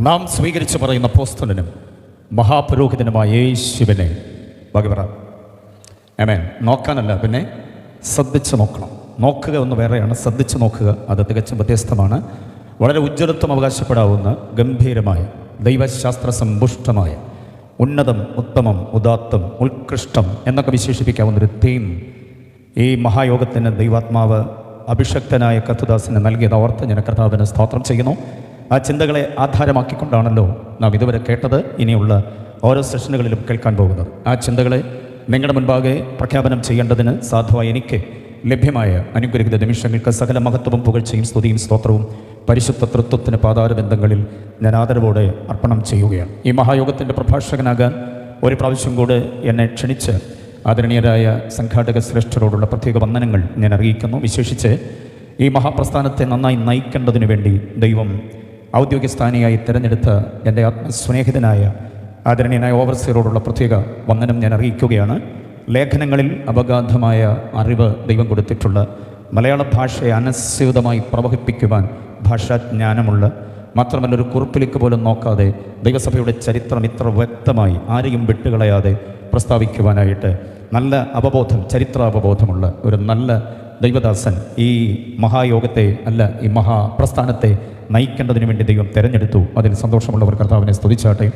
നാം സ്വീകരിച്ച് പറയുന്ന അപ്പോസ്തലനും മഹാപുരോഹിതനുമായ യേശുവിനെ ഭഗവറ ആമേൻ. നോക്കാനല്ല, പിന്നെ ശ്രദ്ധിച്ച് നോക്കണം. നോക്കുക ഒന്ന് വേറെയാണ്, ശ്രദ്ധിച്ച് നോക്കുക അത് തികച്ചും വ്യത്യസ്തമാണ്. വളരെ ഉജ്ജ്വലത്വം അവകാശപ്പെടാവുന്ന ഗംഭീരമായ ദൈവശാസ്ത്ര സമ്പുഷ്ടമായ ഉന്നതം, ഉത്തമം, ഉദാത്തം, ഉത്കൃഷ്ടം എന്നൊക്കെ വിശേഷിപ്പിക്കാവുന്നൊരു തീം ഈ മഹായോഗത്തിന് ദൈവാത്മാവ് അഭിഷക്തനായ കർത്തൃദാസന് നൽകിയത് ഓർത്ത് ഞാൻ കർത്താവിന് സ്തോത്രം ചെയ്യുന്നു. ആ ചിന്തകളെ ആധാരമാക്കിക്കൊണ്ടാണല്ലോ നാം ഇതുവരെ കേട്ടത്, ഇനിയുള്ള ഓരോ സെഷനുകളിലും കേൾക്കാൻ പോകുന്നത്. ആ ചിന്തകളെ നിങ്ങളുടെ മുൻപാകെ പ്രഖ്യാപനം ചെയ്യേണ്ടതിന് സാധുവായി എനിക്ക് ലഭ്യമായ അനുഗ്രഹിത നിമിഷങ്ങൾക്ക് സകല മഹത്വവും, പുകഴ്ചയും, സ്തുതിയും, സ്തോത്രവും പരിശുദ്ധ തൃത്വത്തിന് പാതാരബന്ധങ്ങളിൽ ഞാൻ ആദരവോടെ അർപ്പണം ചെയ്യുകയാണ്. ഈ മഹായോഗത്തിൻ്റെ പ്രഭാഷകനാകാൻ ഒരു പ്രാവശ്യം കൂടെ എന്നെ ക്ഷണിച്ച് ആദരണീയരായ സംഘാടക ശ്രേഷ്ഠരോടുള്ള പ്രത്യേക വന്ദനങ്ങൾ ഞാൻ അറിയിക്കുന്നു. വിശേഷിച്ച് ഈ മഹാപ്രസ്ഥാനത്തെ നന്നായി നയിക്കേണ്ടതിനു വേണ്ടി ദൈവം ഔദ്യോഗിക സ്ഥാനിയായി തിരഞ്ഞെടുത്ത എൻ്റെ ആത്മസ്നേഹിതനായ ആദരണീയനായ ഓവർസിയറോടുള്ള പ്രത്യേക വന്ദനം ഞാൻ അറിയിക്കുകയാണ്. ലേഖനങ്ങളിൽ അപഗാധമായ അറിവ് ദൈവം കൊടുത്തിട്ടുള്ള, മലയാള ഭാഷയെ അനസ്യൂതമായി പ്രവഹിപ്പിക്കുവാൻ ഭാഷാജ്ഞാനമുള്ള, മാത്രമല്ല ഒരു കുറിപ്പിലേക്ക് പോലും നോക്കാതെ ദൈവസഭയുടെ ചരിത്രം ഇത്ര വ്യക്തമായി ആരെയും വിട്ടുകളയാതെ പ്രസ്താവിക്കുവാനായിട്ട് നല്ല അവബോധം, ചരിത്രാവബോധമുള്ള ഒരു നല്ല ദൈവദാസൻ ഈ മഹായോഗത്തെ അല്ല, ഈ മഹാപ്രസ്ഥാനത്തെ നയിക്കേണ്ടതിന് വേണ്ടി ദൈവം തിരഞ്ഞെടുത്തു. അതിൽ സന്തോഷമുള്ളവർ കർത്താവിനെ സ്തുതിച്ചാട്ടെ.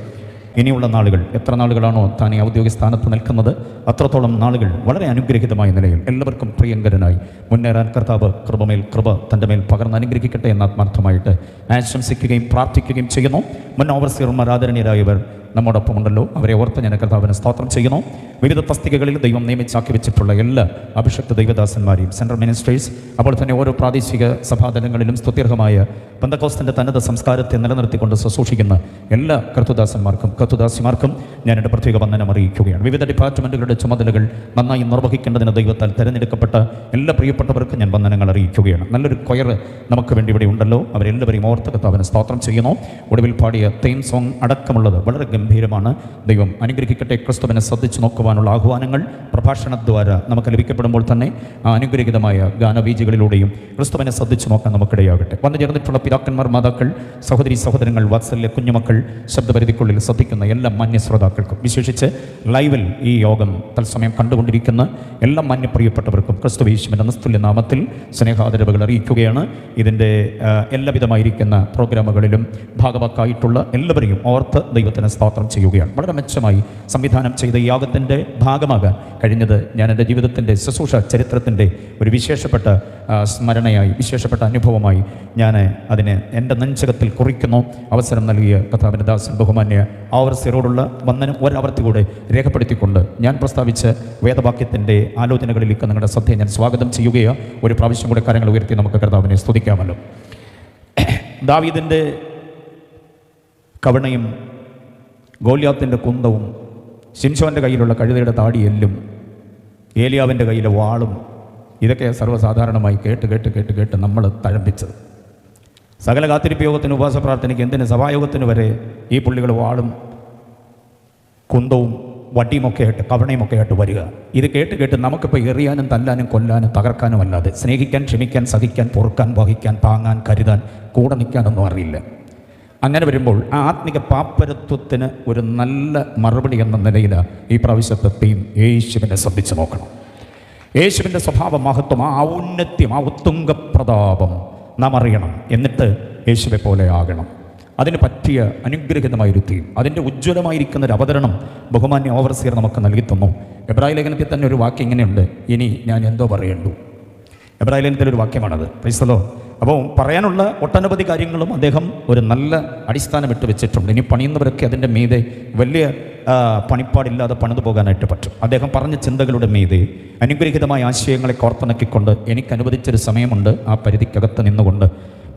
ഇനിയുള്ള നാളുകൾ, എത്ര നാളുകളാണോ താൻ ഈ ഔദ്യോഗിക സ്ഥാനത്ത് നിൽക്കുന്നത്, അത്രത്തോളം നാളുകൾ വളരെ അനുഗ്രഹീതമായ നിലയിൽ എല്ലാവർക്കും പ്രിയങ്കരനായി മുന്നേറാൻ കർത്താവ് കൃപമേൽ കൃപ തൻ്റെ മേൽ പകർന്ന് അനുഗ്രഹിക്കട്ടെ എന്ന് ആത്മാർത്ഥമായിട്ട് ആശംസിക്കുകയും പ്രാർത്ഥിക്കുകയും ചെയ്യുന്നു. മുൻ ഓവർസിയർമാർ ആദരണീയരായവർ നമ്മോടൊപ്പം ഉണ്ടല്ലോ, അവരെ ഓർത്ത് ഞാൻ കർത്താവിനെ സ്തോത്രം ചെയ്യുന്നു. വിവിധ തസ്തികകളിൽ ദൈവം നിയമിച്ചാക്കി വെച്ചിട്ടുള്ള എല്ലാ അഭിഷക്ത ദൈവദാസന്മാരെയും, സെൻട്രൽ മിനിസ്ട്രീസ്, അപ്പോൾ തന്നെ ഓരോ പ്രാദേശിക സഭാതലങ്ങളിലും സ്തുത്യർഹമായ പെന്തക്കോസ്തിൻ്റെ തനത് സംസ്കാരത്തെ നിലനിർത്തിക്കൊണ്ട് ശുശ്രൂഷിക്കുന്ന എല്ലാ കർത്തൃദാസന്മാർക്കും കർത്തൃദാസിമാർക്കും ഞാൻ എൻ്റെ പ്രത്യേക വന്ദനം അറിയിക്കുകയാണ്. വിവിധ ഡിപ്പാർട്ട്മെൻറ്റുകളുടെ ചുമതലകൾ നന്നായി നിർവഹിക്കേണ്ടതിന് ദൈവത്താൽ തിരഞ്ഞെടുക്കപ്പെട്ട എല്ലാ പ്രിയപ്പെട്ടവർക്കും ഞാൻ വന്ദനങ്ങൾ അറിയിക്കുകയാണ്. നല്ലൊരു കൊയർ നമുക്ക് വേണ്ടി ഇവിടെ ഉണ്ടല്ലോ, അവരെല്ലാവരെയും ഓർത്ത് കർത്താവിനെ സ്തോത്രം ചെയ്യുന്നു. ഒടുവിൽ പാടിയ തീം സോങ് അടക്കമുള്ളത് വളരെ ഗംഭീരമാണ്. ദൈവം അനുഗ്രഹിക്കട്ടെ. ക്രിസ്തുവിനെ ശ്രദ്ധിച്ചു നോക്കുവാനുള്ള ആഹ്വാനങ്ങൾ പ്രഭാഷണദ്വാര നമുക്ക് ലഭിക്കപ്പെടുമ്പോൾ തന്നെ ആ അനുഗ്രഹിതമായ ഗാനബീജികളിലൂടെയും ക്രിസ്തുവിനെ ശ്രദ്ധിച്ചു നോക്കാൻ നമുക്കിടയാകട്ടെ. വന്നു ചേർന്നിട്ടുള്ള പിതാക്കന്മാർ, മാതാക്കൾ, സഹോദരി സഹോദരങ്ങൾ, വാത്സല്യ കുഞ്ഞുമക്കൾ, ശബ്ദപരിധിക്കുള്ളിൽ ശ്രദ്ധിക്കുന്ന എല്ലാ മാന്യ ശ്രോതാക്കൾക്കും, വിശേഷിച്ച് ലൈവിൽ ഈ യോഗം തത്സമയം കണ്ടുകൊണ്ടിരിക്കുന്ന എല്ലാ മാന്യപ്രിയപ്പെട്ടവർക്കും ക്രിസ്തു യേശുവിൻ്റെ നിസ്തുല്യ നാമത്തിൽ സ്നേഹാദരവുകൾ അറിയിക്കുകയാണ്. ഇതിൻ്റെ എല്ലാവിധമായിരിക്കുന്ന പ്രോഗ്രാമുകളിലും ഭാഗവാക്കായിട്ടുള്ള എല്ലാവരെയും ഓർത്ത് ദൈവത്തിന് സ്തോത്രം ചെയ്യുകയാണ്. വളരെ മെച്ചമായി സംവിധാനം ചെയ്ത ഈ യാഗത്തിൻ്റെ ഭാഗമാകാൻ കഴിഞ്ഞത് ഞാൻ എൻ്റെ ജീവിതത്തിൻ്റെ ശുശ്രൂഷ ചരിത്രത്തിൻ്റെ ഒരു വിശേഷപ്പെട്ട സ്മരണയായി, വിശേഷപ്പെട്ട അനുഭവമായി ഞാൻ അതിനെ എൻ്റെ നെഞ്ചകത്തിൽ കുറിക്കുന്നു. അവസരം നൽകിയ കർത്താവിൻ്റെ ദാസൻ ബഹുമാന്യ ഓവർസിയറോടുള്ള വന്ദനം ഒരാവർത്തി കൂടെ രേഖപ്പെടുത്തിക്കൊണ്ട് ഞാൻ പ്രസ്താവിച്ച വേദവാക്യത്തിൻ്റെ ആലോചനകളിലേക്ക് നിങ്ങളുടെ ശ്രദ്ധയെ ഞാൻ സ്വാഗതം ചെയ്യുകയാണ്. ഒരു പ്രാവശ്യം കൂടെ കാര്യങ്ങൾ ഉയർത്തി നമുക്ക് കർത്താവിനെ സ്തുതിക്കാമല്ലോ. ദാവീദിൻ്റെ കവണയും ഗോലിയാത്തിൻ്റെ കുന്തവും, ശിംശോൻ്റെ കയ്യിലുള്ള കഴുതയുടെ താടിയെല്ലും, ഏലിയാവിൻ്റെ കയ്യിലെ വാളും, ഇതൊക്കെ സർവ്വസാധാരണമായി കേട്ട് കേട്ട് കേട്ട് കേട്ട് നമ്മൾ തഴമ്പിച്ചത്. സകല കാത്തിരിപ്പ് യോഗത്തിന്, ഉപവാസ പ്രാർത്ഥനയ്ക്ക്, എന്തിന് സഭായോഗത്തിന് വരെ ഈ പുള്ളികൾ വാളും കുന്തവും വട്ടിയുമൊക്കെ ആയിട്ട്, കവണയുമൊക്കെ ആയിട്ട് വരിക. ഇത് കേട്ട് കേട്ട് നമുക്കിപ്പോൾ എറിയാനും തല്ലാനും കൊല്ലാനും തകർക്കാനും അല്ലാതെ സ്നേഹിക്കാൻ, ക്ഷമിക്കാൻ, സഹിക്കാൻ, പൊറുക്കാൻ, വഹിക്കാൻ, താങ്ങാൻ, കരുതാൻ, കൂടെ നിൽക്കാനൊന്നും അറിയില്ല. അങ്ങനെ വരുമ്പോൾ ആ ആത്മിക പാപ്പരത്വത്തിന് ഒരു നല്ല മറുപടി എന്ന നിലയിലാണ് ഈ പ്രാവശ്യത്തെ തീം യേശുവിനെ ശ്രദ്ധിച്ച് നോക്കണം. യേശുവിൻ്റെ സ്വഭാവ മഹത്വം, ആ ഔന്നത്യം, ആ ഉത്തുംഗ പ്രതാപം നാം അറിയണം. എന്നിട്ട് യേശുവെ പോലെ ആകണം. അതിന് പറ്റിയ അനുഗ്രഹിതമായൊരു തീം, അതിൻ്റെ ഉജ്ജ്വലമായിരിക്കുന്നൊരു അവതരണം ബഹുമാന്യ ഓവർസിയർ നമുക്ക് നൽകി തന്നു. എബ്രായ ലേഖനത്തിൽ തന്നെ ഒരു വാക്യം ഇങ്ങനെയുണ്ട്, ഇനി ഞാൻ എന്തോ പറയേണ്ടു. എബ്രായ ലേഖനത്തിലൊരു വാക്യമാണത്. ക്രൈസ്തലോ. അപ്പോൾ പറയാനുള്ള ഒട്ടനവധി കാര്യങ്ങളും അദ്ദേഹം ഒരു നല്ല അടിസ്ഥാനം ഇട്ട് വെച്ചിട്ടുണ്ട്. ഇനി പണിയുന്നവരൊക്കെ അതിൻ്റെ മീതെ വലിയ പണിപ്പാടില്ലാതെ പണിതു പോകാനായിട്ട് പറ്റും. അദ്ദേഹം പറഞ്ഞ ചിന്തകളുടെ മീതെ അനുഗ്രഹിതമായ ആശയങ്ങളെ കോർത്തിണക്കിക്കൊണ്ട് എനിക്ക് അനുവദിച്ചൊരു സമയമുണ്ട്. ആ പരിധിക്കകത്ത് നിന്നുകൊണ്ട്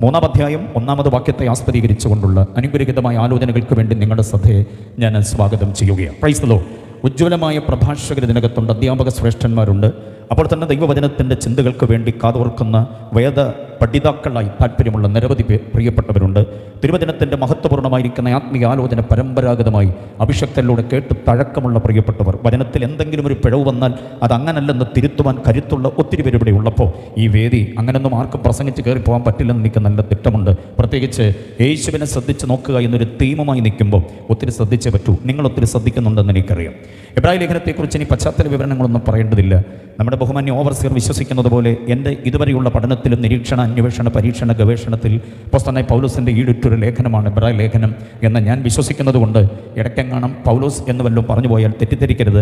3-ാം അധ്യായം 1-ാമത് വാക്യത്തെ ആസ്പദീകരിച്ചുകൊണ്ടുള്ള അനുഗ്രഹിതമായ ആലോചനകൾക്ക് വേണ്ടി നിങ്ങളുടെ ശ്രദ്ധയെ ഞാൻ സ്വാഗതം ചെയ്യുകയാണ്. Praise the Lord. ഉജ്ജ്വലമായ പ്രഭാഷകർ ഇതിനകത്തുണ്ട്, അധ്യാപക ശ്രേഷ്ഠന്മാരുണ്ട്. അപ്പോൾ തന്നെ ദൈവവചനത്തിൻ്റെ ചിന്തകൾക്ക് വേണ്ടി കാതോർക്കുന്ന വേദ പഠിതാക്കളായി താല്പര്യമുള്ള നിരവധി പ്രിയപ്പെട്ടവരുണ്ട്. തിരുവചനത്തിൻ്റെ മഹത്വപൂർണ്ണമായിരിക്കുന്ന ആത്മീയ ആലോചന പരമ്പരാഗതമായി അഭിഷക്തരിലൂടെ കേട്ട് തഴക്കമുള്ള പ്രിയപ്പെട്ടവർ, വചനത്തിൽ എന്തെങ്കിലും ഒരു പിഴവ് വന്നാൽ അത് അങ്ങനല്ലെന്ന് തിരുത്തുവാൻ കരുത്തുള്ള ഒത്തിരി പേര് ഇവിടെ ഉള്ളപ്പോൾ ഈ വേദി അങ്ങനെയൊന്നും ആർക്കും പ്രസംഗിച്ച് കയറി പോകാൻ പറ്റില്ലെന്ന് എനിക്ക് നല്ല തിട്ടമുണ്ട്. പ്രത്യേകിച്ച് യേശുവിനെ ശ്രദ്ധിച്ച് നോക്കുക എന്നൊരു തീമുമായി നിൽക്കുമ്പോൾ ഒത്തിരി ശ്രദ്ധിച്ചേ പറ്റൂ. നിങ്ങൾ ഒത്തിരി ശ്രദ്ധിക്കുന്നുണ്ടെന്ന് എനിക്കറിയാം. എബ്രായ ലേഖനത്തെക്കുറിച്ച് ഇനി പശ്ചാത്തല വിവരണങ്ങളൊന്നും പറയേണ്ടതില്ല. നമ്മുടെ ബഹുമാന്യ ഓവർസിയർ വിശ്വസിക്കുന്നത് പോലെ എൻ്റെ ഇതുവരെയുള്ള പഠനത്തിലും നിരീക്ഷണ, അന്വേഷണ, പരീക്ഷണ, ഗവേഷണത്തിൽ അപ്പോസ്തലനായ പൗലോസിൻ്റെ ഈടുറ്റൊരു ലേഖനമാണ് എബ്രായ ലേഖനം എന്ന് ഞാൻ വിശ്വസിക്കുന്നത് കൊണ്ട് ഇടയ്ക്കെങ്ങാനും പൗലോസ് എന്ന് വല്ലതും പറഞ്ഞു പോയാൽ തെറ്റിദ്ധരിക്കരുത്.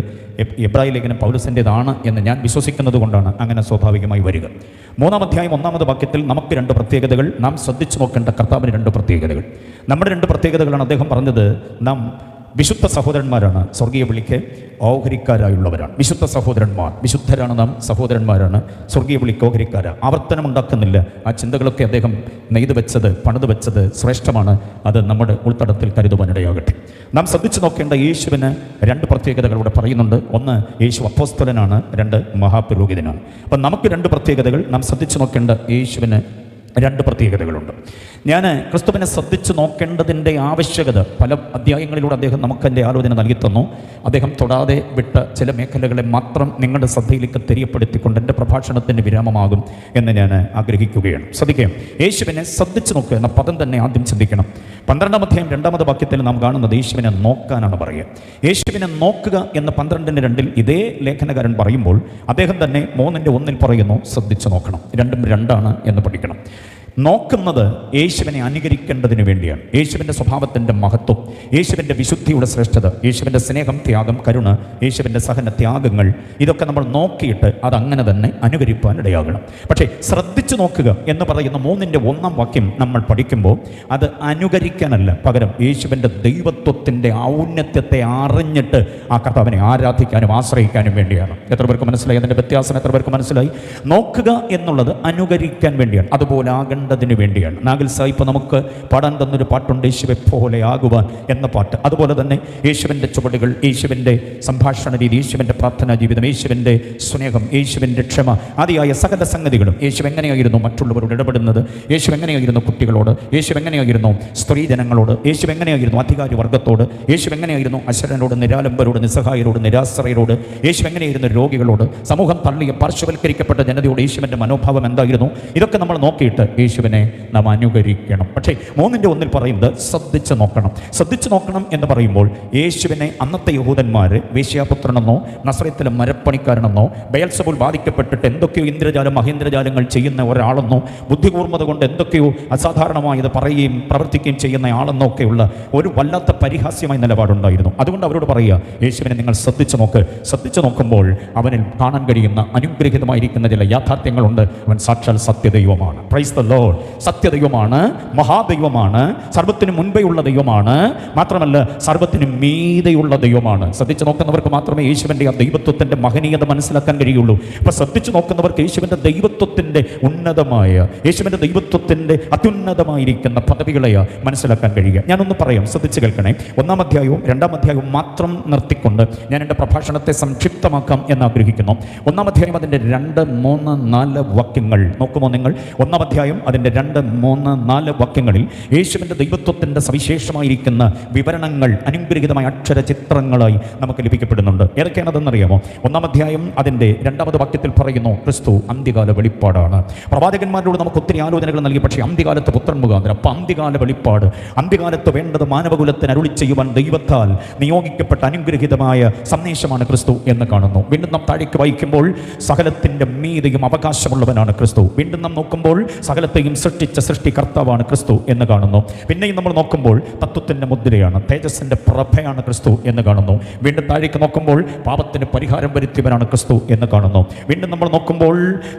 എബ്രായ ലേഖനം പൗലോസിൻ്റെതാണ് എന്ന് ഞാൻ വിശ്വസിക്കുന്നത് കൊണ്ടാണ് അങ്ങനെ സ്വാഭാവികമായി വരിക. 3-ാം അധ്യായം 1-ാമത് വാക്യത്തിൽ നമുക്ക് 2 പ്രത്യേകതകൾ, നാം ശ്രദ്ധിച്ചു നോക്കേണ്ട കർത്താവിന് 2 പ്രത്യേകതകൾ. നമ്മുടെ 2 പ്രത്യേകതകളാണ് അദ്ദേഹം പറഞ്ഞത്. നാം വിശുദ്ധ സഹോദരന്മാരാണ്, സ്വർഗീയ വിളിക്ക് ഓഹരിക്കാരായുള്ളവരാണ്. വിശുദ്ധ സഹോദരന്മാർ, വിശുദ്ധരാണ് നാം, സഹോദരന്മാരാണ്, സ്വർഗീയ വിളിക്ക് ഓഹരിക്കാരാണ്. ആവർത്തനമുണ്ടാക്കുന്നില്ല. ആ ചിന്തകളൊക്കെ അദ്ദേഹം നെയ്തു വെച്ചത്, പണിത് വെച്ചത് ശ്രേഷ്ഠമാണ്. അത് നമ്മുടെ ഉൾത്തടത്തിൽ കരുതുവാനിടയാകട്ടെ. നാം ശ്രദ്ധിച്ചു നോക്കേണ്ട യേശുവിന് 2 പ്രത്യേകതകൾ ഇവിടെ പറയുന്നുണ്ട്. ഒന്ന്, യേശു അപ്പോസ്തലനാണ്. 2, മഹാപുരോഹിതനാണ്. അപ്പം നമുക്ക് 2 പ്രത്യേകതകൾ. നാം ശ്രദ്ധിച്ചു നോക്കേണ്ട യേശുവിന് 2 പ്രത്യേകതകളുണ്ട്. ഞാൻ ക്രിസ്തുവിനെ ശ്രദ്ധിച്ച് നോക്കേണ്ടതിൻ്റെ ആവശ്യകത പല അധ്യായങ്ങളിലൂടെ അദ്ദേഹം നമുക്കെൻ്റെ ആലോചന നൽകി തന്നു. അദ്ദേഹം തൊടാതെ വിട്ട ചില മേഖലകളെ മാത്രം നിങ്ങളുടെ ശ്രദ്ധയിലേക്ക് തെரியപ്പെടുത്തിക്കൊണ്ട് എൻ്റെ പ്രഭാഷണത്തിന് വിരാമമാകും എന്ന് ഞാൻ ആഗ്രഹിക്കുകയാണ്. ശ്രദ്ധിക്കുക, യേശുവിനെ ശ്രദ്ധിച്ച് നോക്കുക എന്ന പദം തന്നെ ആദ്യം ചിന്തിക്കണം. 12-ാം അധ്യായം 2-ാമത് വാക്യത്തിൽ നാം കാണുന്നത് യേശുവിനെ നോക്കാനാണ് പറയുക. യേശുവിനെ നോക്കുക എന്ന് 12-2 ഇതേ ലേഖനകാരൻ പറയുമ്പോൾ അദ്ദേഹം തന്നെ 3-1 പറയുന്നു, ശ്രദ്ധിച്ച് നോക്കണം. 2-2 എന്ന് പഠിക്കണം. നോക്കുന്നത് യേശുവിനെ അനുകരിക്കേണ്ടതിന് വേണ്ടിയാണ്. യേശുവിൻ്റെ സ്വഭാവത്തിൻ്റെ മഹത്വം, യേശുവിൻ്റെ വിശുദ്ധിയുടെ ശ്രേഷ്ഠത, യേശുവിൻ്റെ സ്നേഹം, ത്യാഗം, കരുണ, യേശുവിൻ്റെ സഹന ത്യാഗങ്ങൾ, ഇതൊക്കെ നമ്മൾ നോക്കിയിട്ട് അതങ്ങനെ തന്നെ അനുകരിപ്പാൻ ഇടയാകണം. പക്ഷേ ശ്രദ്ധിച്ചു നോക്കുക എന്ന് പറയുന്ന 3-1 വാക്യം നമ്മൾ പഠിക്കുമ്പോൾ അത് അനുകരിക്കാനല്ല, പകരം യേശുവിൻ്റെ ദൈവത്വത്തിൻ്റെ ഔന്നത്യത്തെ അറിഞ്ഞിട്ട് ആ കർത്താവിനെ ആരാധിക്കാനും ആശ്രയിക്കാനും വേണ്ടിയാണ്. എത്ര പേർക്ക് മനസ്സിലായി അതിൻ്റെ വ്യത്യാസം? എത്ര പേർക്ക് മനസ്സിലായി? നോക്കുക എന്നുള്ളത് അനുകരിക്കാൻ വേണ്ടിയാണ്, അതുപോലെ ആകേണ്ടതിന് വേണ്ടിയാണ്. നാഗിൽ സാഹിബ് നമുക്ക് പാടാൻ തന്നൊരു പാട്ടുണ്ട്, യേശുവെ പോലെ ആകുവാൻ എന്ന പാട്ട്. അതുപോലെ തന്നെ യേശുവിൻ്റെ ചുവടുകൾ, യേശുവിൻ്റെ സംഭാഷണ രീതി, യേശുവിൻ്റെ പ്രാർത്ഥനാ ജീവിതം, യേശുവിൻ്റെ സ്നേഹം, യേശുവിൻ്റെ ക്ഷമ ആദിയായ സകല സംഗതികളും, യേശു എങ്ങനെയായിരുന്നു മറ്റുള്ളവരോട് ഇടപെടുന്നത്, യേശു എങ്ങനെയായിരുന്നു കുട്ടികളോട്, യേശു എങ്ങനെയായിരുന്നു സ്ത്രീജനങ്ങളോട്, യേശു എങ്ങനെയായിരുന്നു അധികാരി വർഗത്തോട്, യേശു എങ്ങനെയായിരുന്നു അശരണരോട്, നിരാലംബരോട്, നിസ്സഹായരോട്, നിരാശ്രയരോട്, യേശു എങ്ങനെയായിരുന്നു രോഗികളോട്, സമൂഹം തള്ളിയ പാർശ്വവൽക്കരിക്കപ്പെട്ട ജനതയോട് യേശുവിൻ്റെ മനോഭാവം എന്തായിരുന്നു, ഇതൊക്കെ നമ്മൾ നോക്കിയിട്ട് യേശുവിനെ നാം അനുകരിക്കണം. പക്ഷേ 3-1 പറയുന്നത് ശ്രദ്ധിച്ച് നോക്കണം. ശ്രദ്ധിച്ച് നോക്കണം എന്ന് പറയുമ്പോൾ യേശുവിനെ അന്നത്തെ യഹൂദന്മാർ വേശ്യാപുത്രനെന്നോ നസ്രയത്തിലെ മരപ്പണിക്കാരനെന്നോ ബയൽസബൂൽ ബാധിക്കപ്പെട്ടിട്ട് എന്തൊക്കെയോ ഇന്ദ്രജാലം മഹേന്ദ്രജാലങ്ങൾ ചെയ്യുന്ന ഒരാളെന്നോ ബുദ്ധികൂർമ്മത കൊണ്ട് എന്തൊക്കെയോ അസാധാരണമായത് പറയുകയും പ്രവർത്തിക്കുകയും ചെയ്യുന്ന ആളെന്നോ ഒക്കെയുള്ള ഒരു വല്ലാത്ത പരിഹാസ്യമായ നിലപാടുണ്ടായിരുന്നു. അതുകൊണ്ട് അവരോട് പറയുക, യേശുവിനെ നിങ്ങൾ ശ്രദ്ധിച്ച് നോക്ക്. ശ്രദ്ധിച്ച് നോക്കുമ്പോൾ അവനിൽ കാണാൻ കഴിയുന്ന അനുഗ്രഹീതമായിരിക്കുന്ന ചില യാഥാർത്ഥ്യങ്ങളുണ്ട്. അവൻ സാക്ഷാൽ സത്യദൈവമാണ്. Praise the Lord. സത്യദൈവമാണ്, മഹാദൈവമാണ്, സർവ്വത്തിന് മുൻപേയുള്ള ദൈവമാണ്, മാത്രമല്ല സർവ്വത്തിന് മീതെയുള്ള ദൈവമാണ്. ശ്രദ്ധിച്ചു നോക്കുന്നവർക്ക് മാത്രമേ യേശുവിൻ്റെ ആ ദൈവത്വത്തിൻ്റെ മഹനീയത മനസ്സിലാക്കാൻ കഴിയുള്ളൂ. അപ്പോൾ ശ്രദ്ധിച്ചു നോക്കുന്നവർക്ക് യേശുവിൻ്റെ ദൈവത്വത്തിൻ്റെ ഉന്നതമായ, യേശുവിൻ്റെ ദൈവത്വത്തിൻ്റെ അത്യുന്നതമായിരിക്കുന്ന പദവികളെ മനസ്സിലാക്കാൻ കഴിയുക. ഞാനൊന്ന് പറയാം, ശ്രദ്ധിച്ച് കേൾക്കണേ. 1-ാം അധ്യായവും 2-ാം അധ്യായവും മാത്രം നിർത്തിക്കൊണ്ട് ഞാൻ എൻ്റെ പ്രഭാഷണത്തെ സംക്ഷിപ്തമാക്കാം എന്ന് ആഗ്രഹിക്കുന്നു. 1-ാം അധ്യായം അതിൻ്റെ 2, 3, 4 വാക്യങ്ങൾ നോക്കുമോ നിങ്ങൾ? 1-ാം അധ്യായം അതിൻ്റെ 2, 3, 4 വാക്യങ്ങളിൽ യേശുവിൻ്റെ ദൈവത്വത്തിൻ്റെ സവിശേഷമായിരിക്കുന്ന വിവരണങ്ങൾ അനുഗ്രഹീതമായ അക്ഷരചിത്രങ്ങളായി നമുക്ക് ലഭിക്കപ്പെടുന്നുണ്ട്. ഏതൊക്കെയാണതെന്നറിയാമോ? 1-ാം അധ്യായം അതിൻ്റെ 2-ാമത് വാക്യത്തിൽ പറയുന്നു, ക്രിസ്തു അന്ത്യകാല വെളിപ്പാടാണ്. പ്രവാചകന്മാരോട് നമുക്ക് ഒത്തിരി ആലോചനകൾ നൽകി, പക്ഷേ അന്ത്യകാലത്ത് പുത്രൻ മുഖാന്തരം. അപ്പം അന്ത്യകാല വെളിപ്പാട്, അന്ത്യകാലത്ത് വേണ്ടത് മാനവകുലത്തിന് അരുളി ചെയ്യുവാൻ ദൈവത്താൽ നിയോഗിക്കപ്പെട്ട അനുഗ്രഹീതമായ സന്ദേശമാണ് ക്രിസ്തു എന്ന് കാണുന്നു. വീണ്ടും നാം താഴേക്ക് വായിക്കുമ്പോൾ സകലത്തിൻ്റെ മീതെയും അവകാശമുള്ളവനാണ് ക്രിസ്തു. വീണ്ടും നാം നോക്കുമ്പോൾ സകലത്തെയും സൃഷ്ടിച്ച സൃഷ്ടികർത്താവാണ് ക്രിസ്തു എന്ന് കാണുന്നു. പിന്നെയും നമ്മൾ നോക്കുമ്പോൾ തത്വത്തിൻ്റെ മുദ്രയാണ്, തേജസ്സിൻ്റെ പ്രഭയാണ് ക്രിസ്തു എന്ന് കാണുന്നു. വീണ്ടും താഴേക്ക് നോക്കുമ്പോൾ പാപത്തിന് പരിഹാരം വരുത്തിയവനാണ് ക്രിസ്തു എന്ന് കാണുന്നു. വീണ്ടും നമ്മൾ നോക്കുമ്പോൾ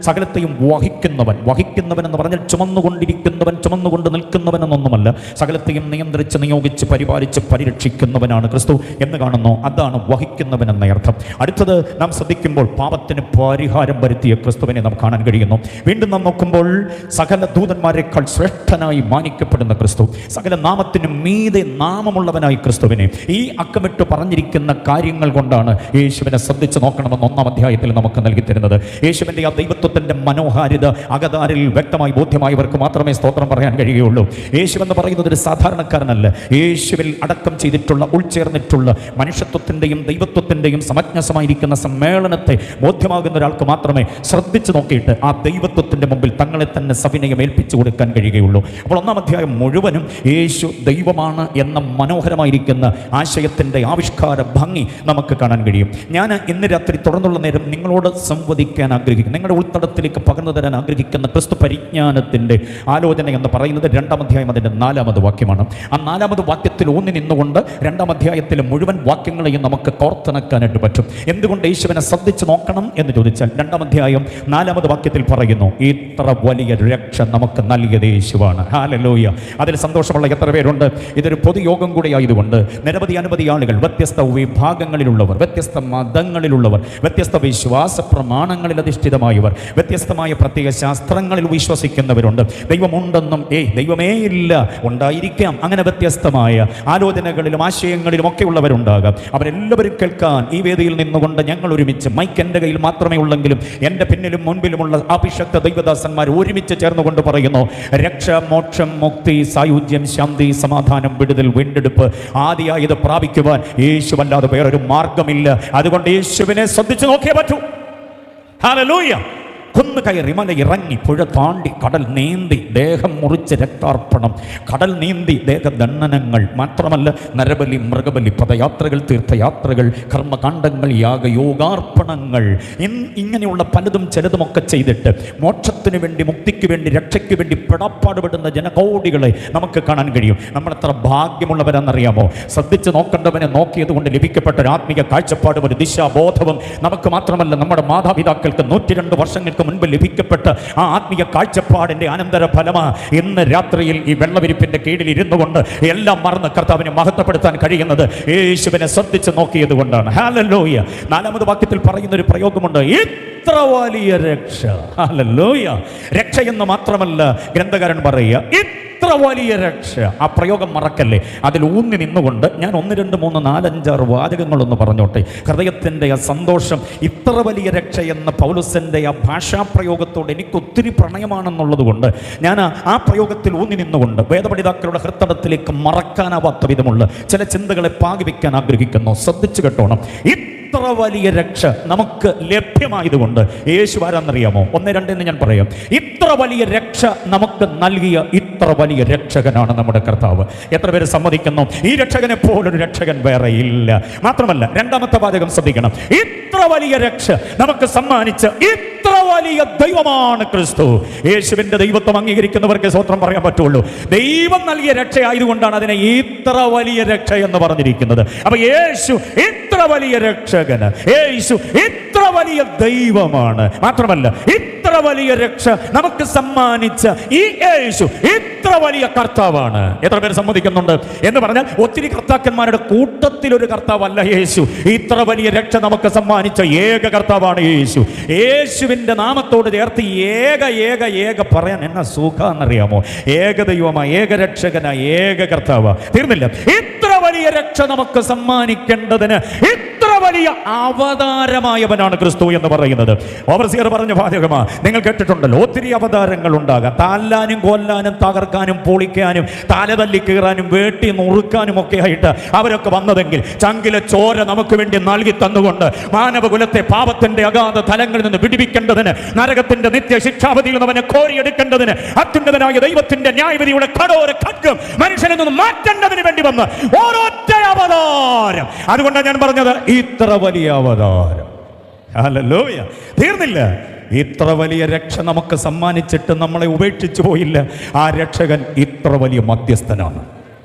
സകലത്തെയും വഹിക്കുന്നവൻ, വഹിക്കുന്നവൻ എന്ന് പറഞ്ഞാൽ ചുമന്നുകൊണ്ടിരിക്കുന്നവൻ, ചുമന്നുകൊണ്ട് നിൽക്കുന്നവൻ എന്നൊന്നുമല്ല, സകലത്തെയും നിയന്ത്രിച്ച് നിയോഗിച്ച് പരിപാലിച്ച് പരിരക്ഷിക്കുന്നവനാണ് ക്രിസ്തു എന്ന് കാണുന്നു. അതാണ് വഹിക്കുന്നവൻ എന്ന അർത്ഥം. അടുത്തത് നാം ശ്രദ്ധിക്കുമ്പോൾ പാപത്തിന് പരിഹാരം വരുത്തിയ ക്രിസ്തുവിനെ നാം കാണാൻ കഴിയുന്നു. വീണ്ടും നാം നോക്കുമ്പോൾ സകല ദൂതന്മാരെക്കാൾ ശ്രേഷ്ഠനായി മാനിക്കപ്പെടുന്ന ക്രിസ്തു, സകല നാമത്തിനും മീതെ നാമമുള്ളവനായി ക്രിസ്തുവിനെ ഈ അക്കമിട്ട് പറഞ്ഞിരിക്കുന്ന കാര്യങ്ങൾ കൊണ്ടാണ് യേശുവിനെ ശ്രദ്ധിച്ച് നോക്കണമെന്ന് 1-ാം അധ്യായത്തിൽ നമുക്ക് നൽകി തരുന്നത്. യേശുവിൻ്റെ ആ ദൈവത്വത്തിൻ്റെ മനോഹാരിത അകതാരിൽ വ്യക്തമായി ബോധ്യമായവർക്ക് മാത്രമേ സ്തോത്രം പറയാൻ കഴിയുകയുള്ളൂ. യേശു എന്ന് പറയുന്നത് ഒരു സാധാരണക്കാരനല്ല. യേശുവിൽ അടക്കം ചെയ്തിട്ടുള്ള ഉൾച്ചേർന്നിട്ടുള്ള മനുഷ്യത്വത്തിൻ്റെയും ദൈവത്വത്തിൻ്റെയും സമഞ്ജസമായിരിക്കുന്ന സമ്മേളനത്തെ ബോധ്യമാകുന്ന ഒരാൾക്ക് മാത്രമേ ശ്രദ്ധിച്ച് നോക്കിയിട്ട് ആ ദൈവത്വത്തിൻ്റെ മുമ്പിൽ തങ്ങളെ തന്നെ സവിനയം ഏൽപ്പിച്ചു കൊടുക്കാൻ കഴിയുകയുള്ളൂ. അപ്പോൾ 1-ാം അധ്യായം മുഴുവനും യേശു ദൈവമാണ് എന്ന മനോഹരമായിരിക്കുന്ന ആശയത്തിൻ്റെ ആവിഷ്കാര ഭംഗി നമുക്ക് കാണാൻ കഴിയും. ഞാൻ ഇന്ന് രാത്രി തുടർന്നുള്ള നേരം നിങ്ങളോട് സംവദിക്കാൻ ആഗ്രഹിക്കുന്നു. നിങ്ങളുടെ ഉൾത്തടത്തിലേക്ക് പകർന്നു തരാൻ ആഗ്രഹിക്കുന്ന ക്രിസ്തു പരിജ്ഞാനത്തിൻ്റെ ആലോചന എന്ന് പറയുന്നത് 2-ാം അധ്യായം അതിൻ്റെ 4-ാമത് വാക്യമാണ്. ആ 4-ാമത് വാക്യത്തിൽ ഊന്നി നിന്നുകൊണ്ട് 2-ാം അധ്യായത്തിലെ മുഴുവൻ വാക്യങ്ങളെയും നമുക്ക് കോർത്തിണക്കാനായിട്ട് പറ്റും. എന്തുകൊണ്ട് യേശുവിനെ ശ്രദ്ധിച്ച് നോക്കണം എന്ന് ചോദിച്ചാൽ 2-ാം അധ്യായം 4-ാമത് വാക്യത്തിൽ പറയുന്നു, ഇത്ര വലിയ രക്ഷ നമുക്ക് നൽകിയത് യേശുവാണ്. ഹല്ലേലൂയ. അതിൽ സന്തോഷമുള്ള എത്ര പേരുണ്ട്? ഇതൊരു പൊതുയോഗം കൂടി ആയതുകൊണ്ട് അനവധി ആളുകൾ, വ്യത്യസ്ത വിഭാഗങ്ങളിലുള്ളവർ, വ്യത്യസ്ത മതങ്ങളിലുള്ളവർ, വ്യത്യസ്ത വിശ്വാസ പ്രമാണങ്ങളിൽ അധിഷ്ഠിതമായവർ, വ്യത്യസ്തമായ പ്രത്യേക ശാസ്ത്രങ്ങളിൽ വിശ്വസിക്കുന്നവരുണ്ട്. ദൈവമുണ്ടെന്നും ദൈവമേ ഇല്ല, ഉണ്ടായിരിക്കാം, അങ്ങനെ വ്യത്യസ്തമായ ആലോചനകളിലും ആശയങ്ങളിലും ഒക്കെ ഉള്ളവരുണ്ടാകാം. അവരെല്ലാവരും കേൾക്കാൻ ഈ വേദിയിൽ നിന്നുകൊണ്ട് ഞങ്ങൾ ഒരുമിച്ച്, മൈക്ക് എൻ്റെ കയ്യിൽ മാത്രമേ ഉള്ളെങ്കിലും എൻ്റെ പിന്നിലും മുൻപിലുമുള്ള അഭിഷക്ത ദൈവദാസന്മാർ ഒരുമിച്ച് ചേർന്നുകൊണ്ട് പറയുന്നു, രക്ഷ, മോക്ഷം, മുക്തി, സായുജ്യം, ശാന്തി, സമാധാനം, വിടുതൽ, വീണ്ടെടുപ്പ് ആദിയായത് പ്രാപിക്കുവാൻ യേശുവല്ലാതെ വേറൊരു മാർഗമില്ല. അതുകൊണ്ട് യേശുവിനെ ശ്രദ്ധിച്ചു നോക്കിയേ പറ്റൂ. ഹല്ലേലൂയ. കുന്ന് കയറി, മല ഇറങ്ങി, പുഴ താണ്ടി, കടൽ നീന്തി, ദേഹം മുറിച്ച് രക്താർപ്പണം, കടൽ നീന്തി ദേഹദണ്ഡനങ്ങൾ, മാത്രമല്ല നരബലി, മൃഗബലി, പദയാത്രകൾ, തീർത്ഥയാത്രകൾ, കർമ്മകാണ്ഡങ്ങൾ, യാഗയോഗാർപ്പണങ്ങൾ, ഇങ്ങനെയുള്ള പലതും ചിലതുമൊക്കെ ചെയ്തിട്ട് മോക്ഷത്തിന് വേണ്ടി, മുക്തിക്ക് വേണ്ടി, രക്ഷയ്ക്ക് വേണ്ടി പെടപ്പാടുപെടുന്ന ജനകോടികളെ നമുക്ക് കാണാൻ കഴിയും. നമ്മളെത്ര ഭാഗ്യമുള്ളവരെന്നറിയാമോ? ശ്രദ്ധിച്ച് നോക്കേണ്ടവനെ നോക്കിയത് കൊണ്ട് ലഭിക്കപ്പെട്ട ഒരു ആത്മീയ കാഴ്ചപ്പാടും ഒരു ദിശാബോധവും നമുക്ക് മാത്രമല്ല, നമ്മുടെ മാതാപിതാക്കൾക്ക് 102 വർഷങ്ങൾക്ക് മുൻപ് ലഭിക്കപ്പെട്ട ആ ആത്മീയ കാഴ്ചപ്പാടിന്റെ അനന്തര ഫലമാ ഇന്ന് രാത്രിയിൽ ഈ വെള്ളവിരിപ്പിന്റെ കീഴിൽ ഇരുന്നു കൊണ്ട് എല്ലാം മറന്ന് കർത്താവിനെ മഹത്വപ്പെടുത്താൻ കഴിയുന്നത് യേശുവിനെ ശ്രദ്ധിച്ച് നോക്കിയത് കൊണ്ടാണ്. ഹല്ലേലൂയ. 4-ാമത് വാക്യത്തിൽ പറയുന്ന ഒരു പ്രയോഗമുണ്ട്, ഇത്ര വലിയ രക്ഷ. ഹല്ലേലൂയ. രക്ഷ എന്ന് മാത്രമല്ല ഗ്രന്ഥകാരൻ പറയുക, ഇത്ര വലിയ രക്ഷ. ആ പ്രയോഗം മറക്കല്ലേ. അതിൽ ഊന്നി നിന്നുകൊണ്ട് ഞാൻ 1, 2, 3, 4, 5, 6 വാചകങ്ങളൊന്ന് പറഞ്ഞോട്ടെ. ഹൃദയത്തിൻ്റെ ആ സന്തോഷം, ഇത്ര വലിയ രക്ഷ എന്ന പൗലോസിൻ്റെ ആ ഭാഷാപ്രയോഗത്തോട് എനിക്ക് ഒത്തിരി പ്രണയമാണെന്നുള്ളത് കൊണ്ട് ഞാൻ ആ പ്രയോഗത്തിൽ ഊന്നി നിന്നുകൊണ്ട് വേദപഠിതാക്കളുടെ ഹൃദയത്തിലേക്ക് മറക്കാനാവാത്ത വിധമുള്ള ചില ചിന്തകളെ പാകിവെക്കാൻ ആഗ്രഹിക്കുന്നു. ശ്രദ്ധിച്ചു കേട്ടോണം. ഇത്ര വലിയ രക്ഷ നമുക്ക് ലഭ്യമായതുകൊണ്ട് യേശു ആരാന്നറിയാമോ? 1, 2 എന്ന് ഞാൻ പറയാം. ഇത്ര വലിയ രക്ഷ നമുക്ക് നൽകിയ ഇത്ര വലിയ രക്ഷകനാണ് നമ്മുടെ കർത്താവ്. എത്ര പേര് സമ്മതിക്കുന്നു? ഈ രക്ഷകനെ പോലൊരു രക്ഷകൻ വേറെ ഇല്ല. മാത്രമല്ല 2-ാമത്തെ വാചകം ശ്രദ്ധിക്കണം, ഇത്ര വലിയ രക്ഷ നമുക്ക് സമ്മാനിച്ച ഇത്ര വലിയ ദൈവമാണ് ക്രിസ്തു. യേശുവിന്റെ ദൈവത്വം അംഗീകരിക്കുന്നവർക്ക് സ്വത്രം പറയാൻ പറ്റുള്ളൂ. ദൈവം നൽകിയ രക്ഷ ആയതുകൊണ്ടാണ് അതിനെ ഇത്ര വലിയ രക്ഷ എന്ന് പറഞ്ഞിരിക്കുന്നത്. അപ്പൊ യേശു ഇത്ര വലിയ രക്ഷകന്, യേശു ഇത്ര വലിയ ദൈവമാണ്. മാത്രമല്ല ഇത്ര വലിയ രക്ഷ നമുക്ക് സമ്മാനിച്ച ഈ യേശു ഇത്ര വലിയ കർത്താവാണ്. എത്ര പേര് സമ്മതിക്കുന്നുണ്ട്? എന്ന് പറഞ്ഞാൽ ഒത്തിരി കർത്താക്കന്മാരുടെ കൂട്ടത്തിൽ ഒരു കർത്താവല്ല യേശു. ഇത്ര വലിയ രക്ഷ നമുക്ക് സമ്മാനിച്ച ഏക കർത്താവാണ് യേശു. യേശുവിന്റെ നാമത്തോട് ചേർത്ത് ഏക പറയാൻ എന്നാ സുഖാന്നറിയാമോ? ഏക ദൈവമായി, ഏക രക്ഷകനായി, ഏക കർത്താവ്. തീർന്നില്ല. ഇത്ര വലിയ രക്ഷ നമുക്ക് സമ്മാനിക്കേണ്ടതിന് ഇത്ര വലിയ അവതാരമായവനാണ് ക്രിസ്തു എന്ന് പറയുന്നത്. ഓവർസിയർ പറഞ്ഞ വാചകമാ. നിങ്ങൾ കേട്ടിട്ടുണ്ടല്ലോ, ഒത്തിരി അവതാരങ്ങൾ ഉണ്ടാകാം. താല്ലാനും കൊല്ലാനും തകർക്കാനും പൊളിക്കാനും തലതല്ലി കീറാനും വേട്ടി നുറുക്കാനും ഒക്കെ ആയിട്ട് അവരൊക്കെ വന്നതെങ്കിൽ ചങ്കിലെ ചോര നമുക്ക് വേണ്ടി നൽകി തന്നുകൊണ്ട് മാനവകുലത്തെ പാപത്തിന്റെ അഗാധ തലങ്ങളിൽ നിന്ന് വിടിവിക്കേണ്ടതിന്, നരകത്തിന്റെ നിത്യ ശിക്ഷാവധിയിൽ നിന്ന് അവനെ കോരിയെടുക്കേണ്ടതിന്, അത്യുന്നതനായ ദൈവത്തിന്റെ ന്യായവിധിയുടെ കടോര ഖഡ്ഗം മനുഷ്യനിൽ നിന്ന് മാറ്റേണ്ടതിന് വേണ്ടി വന്ന ഓരോറ്റ അവതാരം. അതുകൊണ്ടാണ് ഞാൻ പറഞ്ഞത് ഇത്ര വലിയ അവതാരം. ഹല്ലേലൂയ. തീർന്നില്ല. ഇത്ര വലിയ രക്ഷ നമുക്ക് സമ്മാനിച്ചിട്ട് നമ്മളെ ഉപേക്ഷിച്ചു പോയില്ല. ആ രക്ഷകൻ ഇത്ര വലിയ മധ്യസ്ഥനാണ്.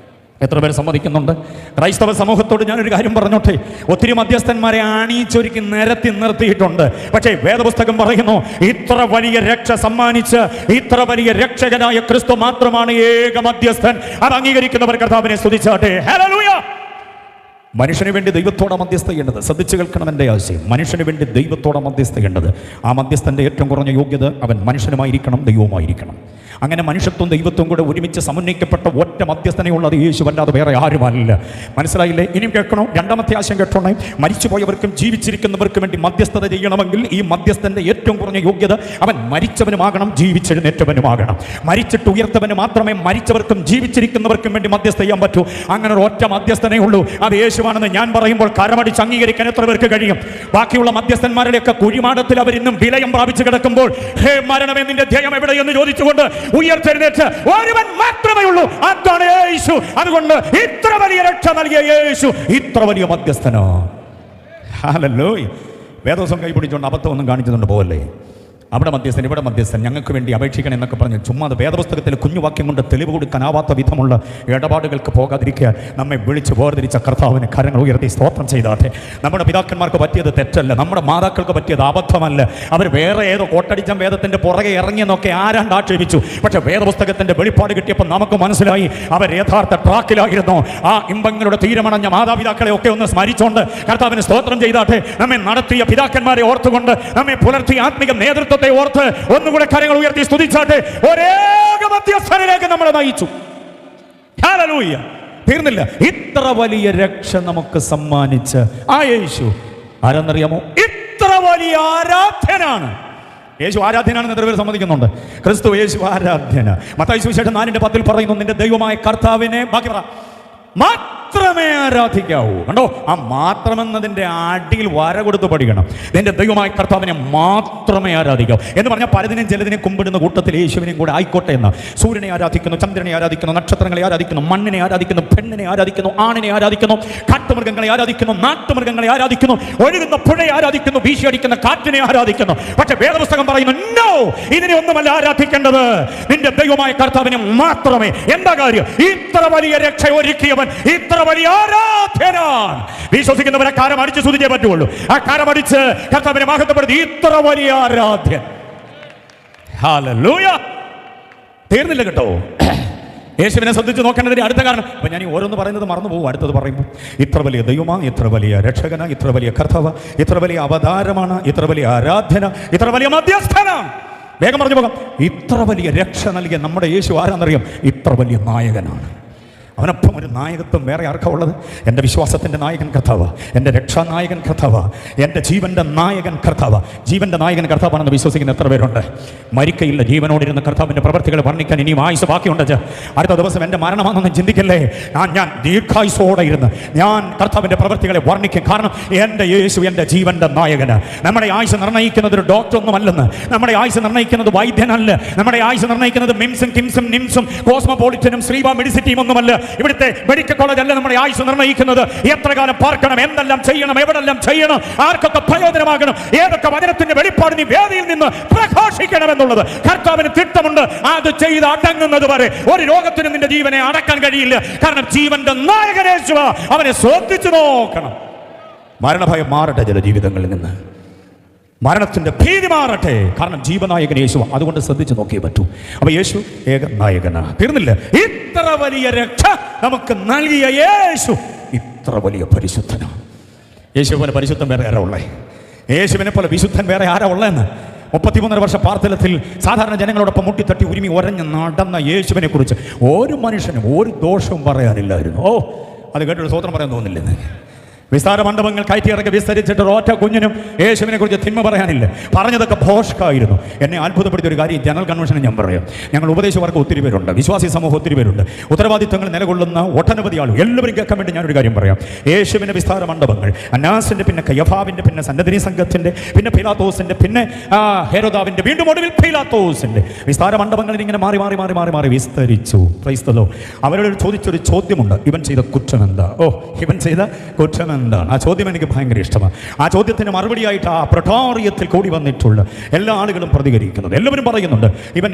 എത്ര പേര് സമ്മതിക്കുന്നുണ്ട്? ക്രൈസ്തവ സമൂഹത്തോട് ഞാനൊരു കാര്യം പറഞ്ഞോട്ടെ. ഒത്തിരി മധ്യസ്ഥന്മാരെ അണിയിച്ചൊരുക്കി നിരത്തി നിർത്തിയിട്ടുണ്ട്. പക്ഷേ വേദപുസ്തകം പറയുന്നു, ഇത്ര വലിയ രക്ഷ സമ്മാനിച്ച് ഇത്ര വലിയ രക്ഷകനായ ക്രിസ്തു മാത്രമാണ് ഏക മധ്യസ്ഥൻ. അത് അംഗീകരിക്കുന്നവർ കർത്താവിനെ സ്തുതിച്ചാട്ടെ. ഹല്ലേലൂയ. മനുഷ്യന് വേണ്ടി ദൈവത്തോടെ മധ്യസ്ഥ ചെയ്യേണ്ടത്. ശ്രദ്ധിച്ചു കേൾക്കണം എൻ്റെ ആശയം. മനുഷ്യന് വേണ്ടി ദൈവത്തോടെ മധ്യസ്ഥ ചെയ്യേണ്ടത്. ആ മധ്യസ്ഥൻ്റെ ഏറ്റവും കുറഞ്ഞ യോഗ്യത അവൻ മനുഷ്യനുമായിരിക്കണം, ദൈവവുമായിരിക്കണം. അങ്ങനെ മനുഷ്യത്വം ദൈവത്വം കൂടെ ഒരുമിച്ച് സമന്വയിക്കപ്പെട്ട ഒറ്റ മധ്യസ്ഥനയുള്ളത് യേശുവല്ലാതെ വേറെ ആരുമല്ല. മനസ്സിലായില്ലേ? ഇനിയും കേൾക്കണോ? രണ്ടാമത്തെ ആശയം കേട്ടോണേ. മരിച്ചുപോയവർക്കും ജീവിച്ചിരിക്കുന്നവർക്കും വേണ്ടി മധ്യസ്ഥത ചെയ്യണമെങ്കിൽ ഈ മധ്യസ്ഥൻ്റെ ഏറ്റവും കുറഞ്ഞ യോഗ്യത അവൻ മരിച്ചവനുമാകണം, ജീവിച്ചെഴുന്നേറ്റവനുമാകണം. മരിച്ചിട്ട് ഉയർത്തവന് മാത്രമേ മരിച്ചവർക്കും ജീവിച്ചിരിക്കുന്നവർക്കും വേണ്ടി മധ്യസ്ഥ ചെയ്യാൻ പറ്റൂ. അങ്ങനെ ഒരു ഒറ്റ മധ്യസ്ഥനേ ഉള്ളൂ. അത് യേശുവാണെന്ന് ഞാൻ പറയുമ്പോൾ കരമടിച്ച് അംഗീകരിക്കാൻ എത്ര പേർക്ക് കഴിയും? ബാക്കിയുള്ള മധ്യസ്ഥന്മാരുടെയൊക്കെ കുഴിമാടത്തിൽ അവരിന്നും വിലയം പ്രാപിച്ചു കിടക്കുമ്പോൾ, ഹേ മരണമേ നിന്റെ ധ്യേയം എവിടെയെന്ന് ചോദിച്ചുകൊണ്ട് ഉയർത്തെഴുന്നേറ്റ് ഒരുവൻ മാത്രമേ ഉള്ളൂ, അതാണ് യേശു. അതുകൊണ്ട് ഇത്ര വലിയ രക്ഷ നൽകിയ യേശു ഇത്ര വലിയ മധ്യസ്ഥനോ. ഹല്ലേലൂയ. വേദോസം കൈപിടിച്ചുകൊണ്ട് അബദ്ധമൊന്നും കാണിച്ചുകൊണ്ട് പോവല്ലേ. അവിടെ മധ്യസ്ഥൻ, ഇവിടെ മധ്യസ്ഥൻ, ഞങ്ങൾക്ക് വേണ്ടി അപേക്ഷിക്കണം എന്നൊക്കെ പറഞ്ഞ് ചുമ്മാ അത് വേദപുസ്തകത്തിൽ കുഞ്ഞുവാക്യം കൊണ്ട് തെളിവ് കൊടുക്കാനാവാത്ത വിധമുള്ള ഇടപാടുകൾക്ക് പോകാതിരിക്കുക. നമ്മെ വിളിച്ച് വേർതിരിച്ച കർത്താവിന് കരങ്ങൾ ഉയർത്തി സ്തോത്രം ചെയ്താട്ടെ. നമ്മുടെ പിതാക്കന്മാർക്ക് പറ്റിയത് തെറ്റല്ല, നമ്മുടെ മാതാക്കൾക്ക് പറ്റിയത് അബദ്ധമല്ല. അവർ വേറെ ഏതോ കോട്ടടിച്ച വേദത്തിൻ്റെ പുറകെ ഇറങ്ങിയെന്നൊക്കെ ആരാണ്ട് ആക്ഷേപിച്ചു. പക്ഷെ വേദപുസ്തകത്തിൻ്റെ വെളിപ്പാട് കിട്ടിയപ്പോൾ നമുക്ക് മനസ്സിലായി അവർ യഥാർത്ഥ ട്രാക്കിലായിരുന്നു. ആ ഇമ്പങ്ങളുടെ തീരമണഞ്ഞ മാതാപിതാക്കളെ ഒക്കെ ഒന്ന് സ്മരിച്ചുകൊണ്ട് കർത്താവിന് സ്തോത്രം ചെയ്താട്ടെ. നമ്മെ നടത്തിയ പിതാക്കന്മാരെ ഓർത്തുകൊണ്ട്, നമ്മെ പുലർത്തിയ ആത്മിക നേതൃത്വം ഓർത്ത് ഒന്നുകൂടെ കരങ്ങൾ ഉയർത്തി സ്തുതിച്ചാട്ടെ. ഒരേക മധ്യസ്ഥനിലേക്ക് നമ്മളെ നയിച്ചു. ഹല്ലേലൂയ. തീർന്നില്ല. ഇത്ര വലിയ രക്ഷ നമുക്ക് സമ്മാനിച്ച ആ യേശു ആരെന്നറിയാമോ? ഇത്ര വലിയ ആരാധ്യനാണ്. യേശു ആരാധ്യനാണെന്ന് എത്ര പേര് സമ്മതിക്കുന്നുണ്ട്? ക്രിസ്തു യേശു ആരാധ്യന. മത്തായി സുവിശേഷം 4:10 പറയുന്നു, നിന്റെ ദൈവമായ കർത്താവിനെ ബാക്കി പറ മാത്രമേ ആരാധിക്കാവൂ. കണ്ടോ? ആ മാത്രമെന്നതിൻ്റെ അടിയിൽ വര കൊടുത്ത് പഠിക്കണം. നിന്റെ ദൈവമായ കർത്താവിനെ മാത്രമേ ആരാധിക്കാവൂ എന്ന് പറഞ്ഞാൽ പലതിനും ചിലതിനെ കുമ്പിടുന്ന കൂട്ടത്തിൽ യേശുവിനെയും കൂടെ ആയിക്കോട്ടെ എന്ന്. സൂര്യനെ ആരാധിക്കുന്നു, ചന്ദ്രനെ ആരാധിക്കുന്നു, നക്ഷത്രങ്ങളെ ആരാധിക്കുന്നു, മണ്ണിനെ ആരാധിക്കുന്നു, പെണ്ണിനെ ആരാധിക്കുന്നു, ആണിനെ ആരാധിക്കുന്നു, കാട്ടുമൃഗങ്ങളെ ആരാധിക്കുന്നു, നാട്ടുമൃഗങ്ങളെ ആരാധിക്കുന്നു, ഒഴുകുന്ന പുഴയെ ആരാധിക്കുന്നു, വീശിയടിക്കുന്ന കാറ്റിനെ ആരാധിക്കുന്നു. പക്ഷെ വേദപുസ്തകം പറയുന്നു, നോ, ഇതിനെ ഒന്നുമല്ല ആരാധിക്കേണ്ടത്, നിന്റെ ദൈവമായ കർത്താവിനെ മാത്രമേ. എന്താ കാര്യം? ഇത്ര വലിയ രക്ഷ ഒരുക്കിയവൻ, ഇത്ര വലിയ ആരാധ്യനാണ്. വിശ്വസിക്കുന്നവരെ കാരമടിച്ച് സ്തുതിച്ചേ പറ്റുള്ളൂ. ആ കാരമടിച്ച് കർത്താവിനെ മഹത്വപ്പെടുത്തി ഇത്ര വലിയ ആരാധ്യൻ. ഹല്ലേലൂയ. തീർന്നില്ല കേട്ടോ. യേശുവിനെ ശ്രദ്ധിച്ച് നോക്കേണ്ടതിന് അടുത്ത കാരണം. അപ്പം ഞാൻ ഈ ഓരോന്ന് പറയുന്നത് മറന്നു പോകും. അടുത്തത് പറയുമ്പോൾ ഇത്ര വലിയ ദൈവമാണ്, ഇത്ര വലിയ രക്ഷകന, ഇത്ര വലിയ കർത്താവ്, ഇത്ര വലിയ അവതാരമാണ്, ഇത്ര വലിയ ആരാധന, ഇത്ര വലിയ മധ്യസ്ഥനാണ്. വേഗം പറഞ്ഞു പോകാം. ഇത്ര വലിയ രക്ഷ നൽകിയ നമ്മുടെ യേശു ആരാന്നറിയാം? ഇത്ര വലിയ നായകനാണ്. അവനൊപ്പം ഒരു നായകത്വം വേറെ ആർക്കാ ഉള്ളത്? എൻ്റെ വിശ്വാസത്തിൻ്റെ നായകൻ കർത്താവ്, എൻ്റെ രക്ഷാനായകൻ കർത്താവ്, എൻ്റെ ജീവൻ്റെ നായകൻ കർത്താവ്. ജീവൻ്റെ നായകൻ കർത്താവാണെന്ന് വിശ്വസിക്കുന്ന എത്ര പേരുണ്ട്? മരിക്കയില്ല, ജീവനോടിരുന്ന കർത്താവിൻ്റെ പ്രവർത്തികൾ വർണ്ണിക്കാൻ ഇനിയും ആയുസ് ബാക്കിയുണ്ട്. അടുത്ത ദിവസം എൻ്റെ മരണമാണെന്നൊന്നും ചിന്തിക്കല്ലേ. ഞാൻ ദീർഘായുസോടെ ഇരുന്ന് ഞാൻ കർത്താവിൻ്റെ പ്രവർത്തികളെ വർണ്ണിക്കും. കാരണം എൻ്റെ യേശു എൻ്റെ ജീവൻ്റെ നായകന്. നമ്മുടെ ആയുസ് നിർണ്ണയിക്കുന്നത് ഒരു ഡോക്ടറൊന്നുമല്ലെന്ന്, നമ്മുടെ ആയുസ് നിർണ്ണയിക്കുന്നത് വൈദ്യനല്ല, നമ്മുടെ ആയുസ് നിർണ്ണയിക്കുന്നത് മിംസും കിംസും നിംസും കോസ്മോപോളിറ്റനും ശ്രീബ മെഡിസിറ്റിയും ഒന്നുമല്ല. ഇവിടുത്തെ മെഡിക്കൽ കോളേജ് അല്ല നമ്മുടെ ആയുസ് നിർണ്ണയിക്കുന്നത്. എത്ര കാലം പാർക്കണം, എന്തെല്ലാം ചെയ്യണം, എവിടെല്ലാം ചെയ്യണം, ആർക്കൊക്കെ പ്രയോജനമാകണം, ഏതൊക്കെ വചനത്തിന്റെ വെളിപ്പാട് നീ വേദിയിൽ നിന്ന് പ്രഘോഷിക്കണം എന്നുള്ളത് കർത്താവിന് തിട്ടമുണ്ട്. അത് ചെയ്ത് അടങ്ങുന്നത് വരെ ഒരു രോഗത്തിനും നിന്റെ ജീവനെ അടക്കാൻ കഴിയില്ല. കാരണം ജീവന്റെ നായകനേശുവ, അവനെ ശ്രദ്ധിച്ചു നോക്കണം. മരണഭയം മാറട്ടെ ചില ജീവിതങ്ങളിൽ നിന്ന്, മരണത്തിന്റെ ഭീതി മാറട്ടെ. കാരണം ജീവനായകൻ യേശു, അതുകൊണ്ട് ശ്രദ്ധിച്ചു നോക്കിയേ പറ്റൂ. അപ്പൊ യേശു ഏക നായകനാ. തീർന്നില്ല. ഇത്ര വലിയ രക്ഷ നമുക്ക് നൽകിയ യേശു ഇത്ര വലിയ പരിശുദ്ധനാണ്. യേശു പോലെ പരിശുദ്ധൻ വേറെ ആരാ ഉള്ളേ? യേശുവിനെ പോലെ വിശുദ്ധൻ വേറെ ആരാ ഉള്ളതെന്ന് 33 വർഷ പാർത്തലത്തിൽ സാധാരണ ജനങ്ങളോടൊപ്പം മുട്ടിത്തട്ടി ഉരുമി ഉരഞ്ഞ് നടന്ന യേശുവിനെ കുറിച്ച് ഒരു മനുഷ്യനും ഒരു ദോഷവും പറയാനില്ലായിരുന്നു. ഓ, അത് കേട്ടൊരു സ്വതന്ത്രം പറയാൻ തോന്നില്ലെന്ന്. വിസ്താര മണ്ഡപങ്ങൾ കയറ്റിയിറക്കി വിസ്തരിച്ചിട്ട് ഒറ്റ കുഞ്ഞിനും യേശുവിനെ കുറിച്ച് തിന്മ പറയാനില്ല. പറഞ്ഞതൊക്കെ ഭോഷ്കായിരുന്നു. എന്നെ അത്ഭുതപ്പെടുത്തിയ ഒരു കാര്യം ജനറൽ കൺവെൻഷന് ഞാൻ പറയാം. ഞങ്ങൾ ഉപദേശവർക്ക് ഒത്തിരി പേരുണ്ട്, വിശ്വാസി സമൂഹം ഒത്തിരി പേരുണ്ട്, ഉത്തരവാദിത്വങ്ങൾ നിലകൊള്ളുന്ന ഒട്ടനവധി ആളുകൾ. എല്ലാവരും കേൾക്കാൻ വേണ്ടി ഞാനൊരു കാര്യം പറയാം. യേശുവിൻ്റെ വിസ്താര മണ്ഡപങ്ങൾ അന്നാസിൻ്റെ, പിന്നെ കയ്യഫാവിൻ്റെ, പിന്നെ സന്നദ്ധി സംഘത്തിൻ്റെ, പിന്നെ പീലാത്തോസിൻ്റെ, പിന്നെ ഹെരോദാവിൻ്റെ, വീണ്ടും ഒടുവിൽ പീലാത്തോസിൻ്റെ വിസ്താര മണ്ഡപങ്ങളിൽ ഇങ്ങനെ മാറി മാറി മാറി മാറി മാറി വിസ്തരിച്ചു. ക്രൈസ്തവോ അവരോട് ചോദിച്ചൊരു ചോദ്യമുണ്ട്, ഇവൻ ചെയ്ത കുറ്റം എന്താ? ഇവൻ ചെയ്ത കുറ്റം എന്താണ്? ആ ചോദ്യം എനിക്ക് ഭയങ്കര ഇഷ്ടമാണ്. ആ ചോദ്യത്തിന് മറുപടിയായിട്ട് ആ പ്രൊട്ടോറിയത്തിൽ കൂടി വന്നിട്ടുള്ള എല്ലാ ആളുകളും പ്രതികരിക്കുന്നത്. എല്ലാവരും പറയുന്നുണ്ട് ഇവൻ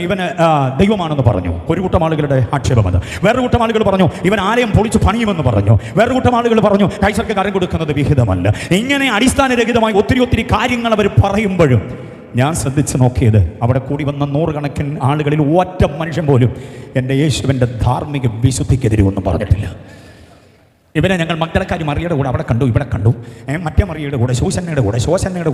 ദൈവമാണെന്ന് പറഞ്ഞു. ഒരു കൂട്ടം ആളുകളുടെ ആക്ഷേപമത്. വേറൊരു കൂട്ടം ആളുകൾ പറഞ്ഞു ഇവൻ ആലയം പൊളിച്ചു പണിയുമെന്ന് പറഞ്ഞു. വേറൊരു കൂട്ടം ആളുകൾ പറഞ്ഞു കൈസർക്ക് കരം കൊടുക്കുന്നത് വിഹിതമല്ല. ഇങ്ങനെ അടിസ്ഥാനരഹിതമായി ഒത്തിരി കാര്യങ്ങൾ അവർ പറയുമ്പോഴും ഞാൻ ശ്രദ്ധിച്ച് നോക്കിയത് അവിടെ കൂടി വന്ന 100 കണക്കിന് ആളുകളിൽ ഒറ്റ മനുഷ്യൻ പോലും എൻ്റെ യേശുവിൻ്റെ ധാർമ്മിക വിശുദ്ധിക്കെതിരെ ഒന്നും പറഞ്ഞിട്ടില്ല. ഇവനെ ഞങ്ങൾ മഗ്ദലക്കാരി മറിയയുടെ കൂടെ അവിടെ കണ്ടു, ഇവിടെ കണ്ടു, മറ്റേ മറിയയുടെ കൂടെ, ശോശന്നയുടെ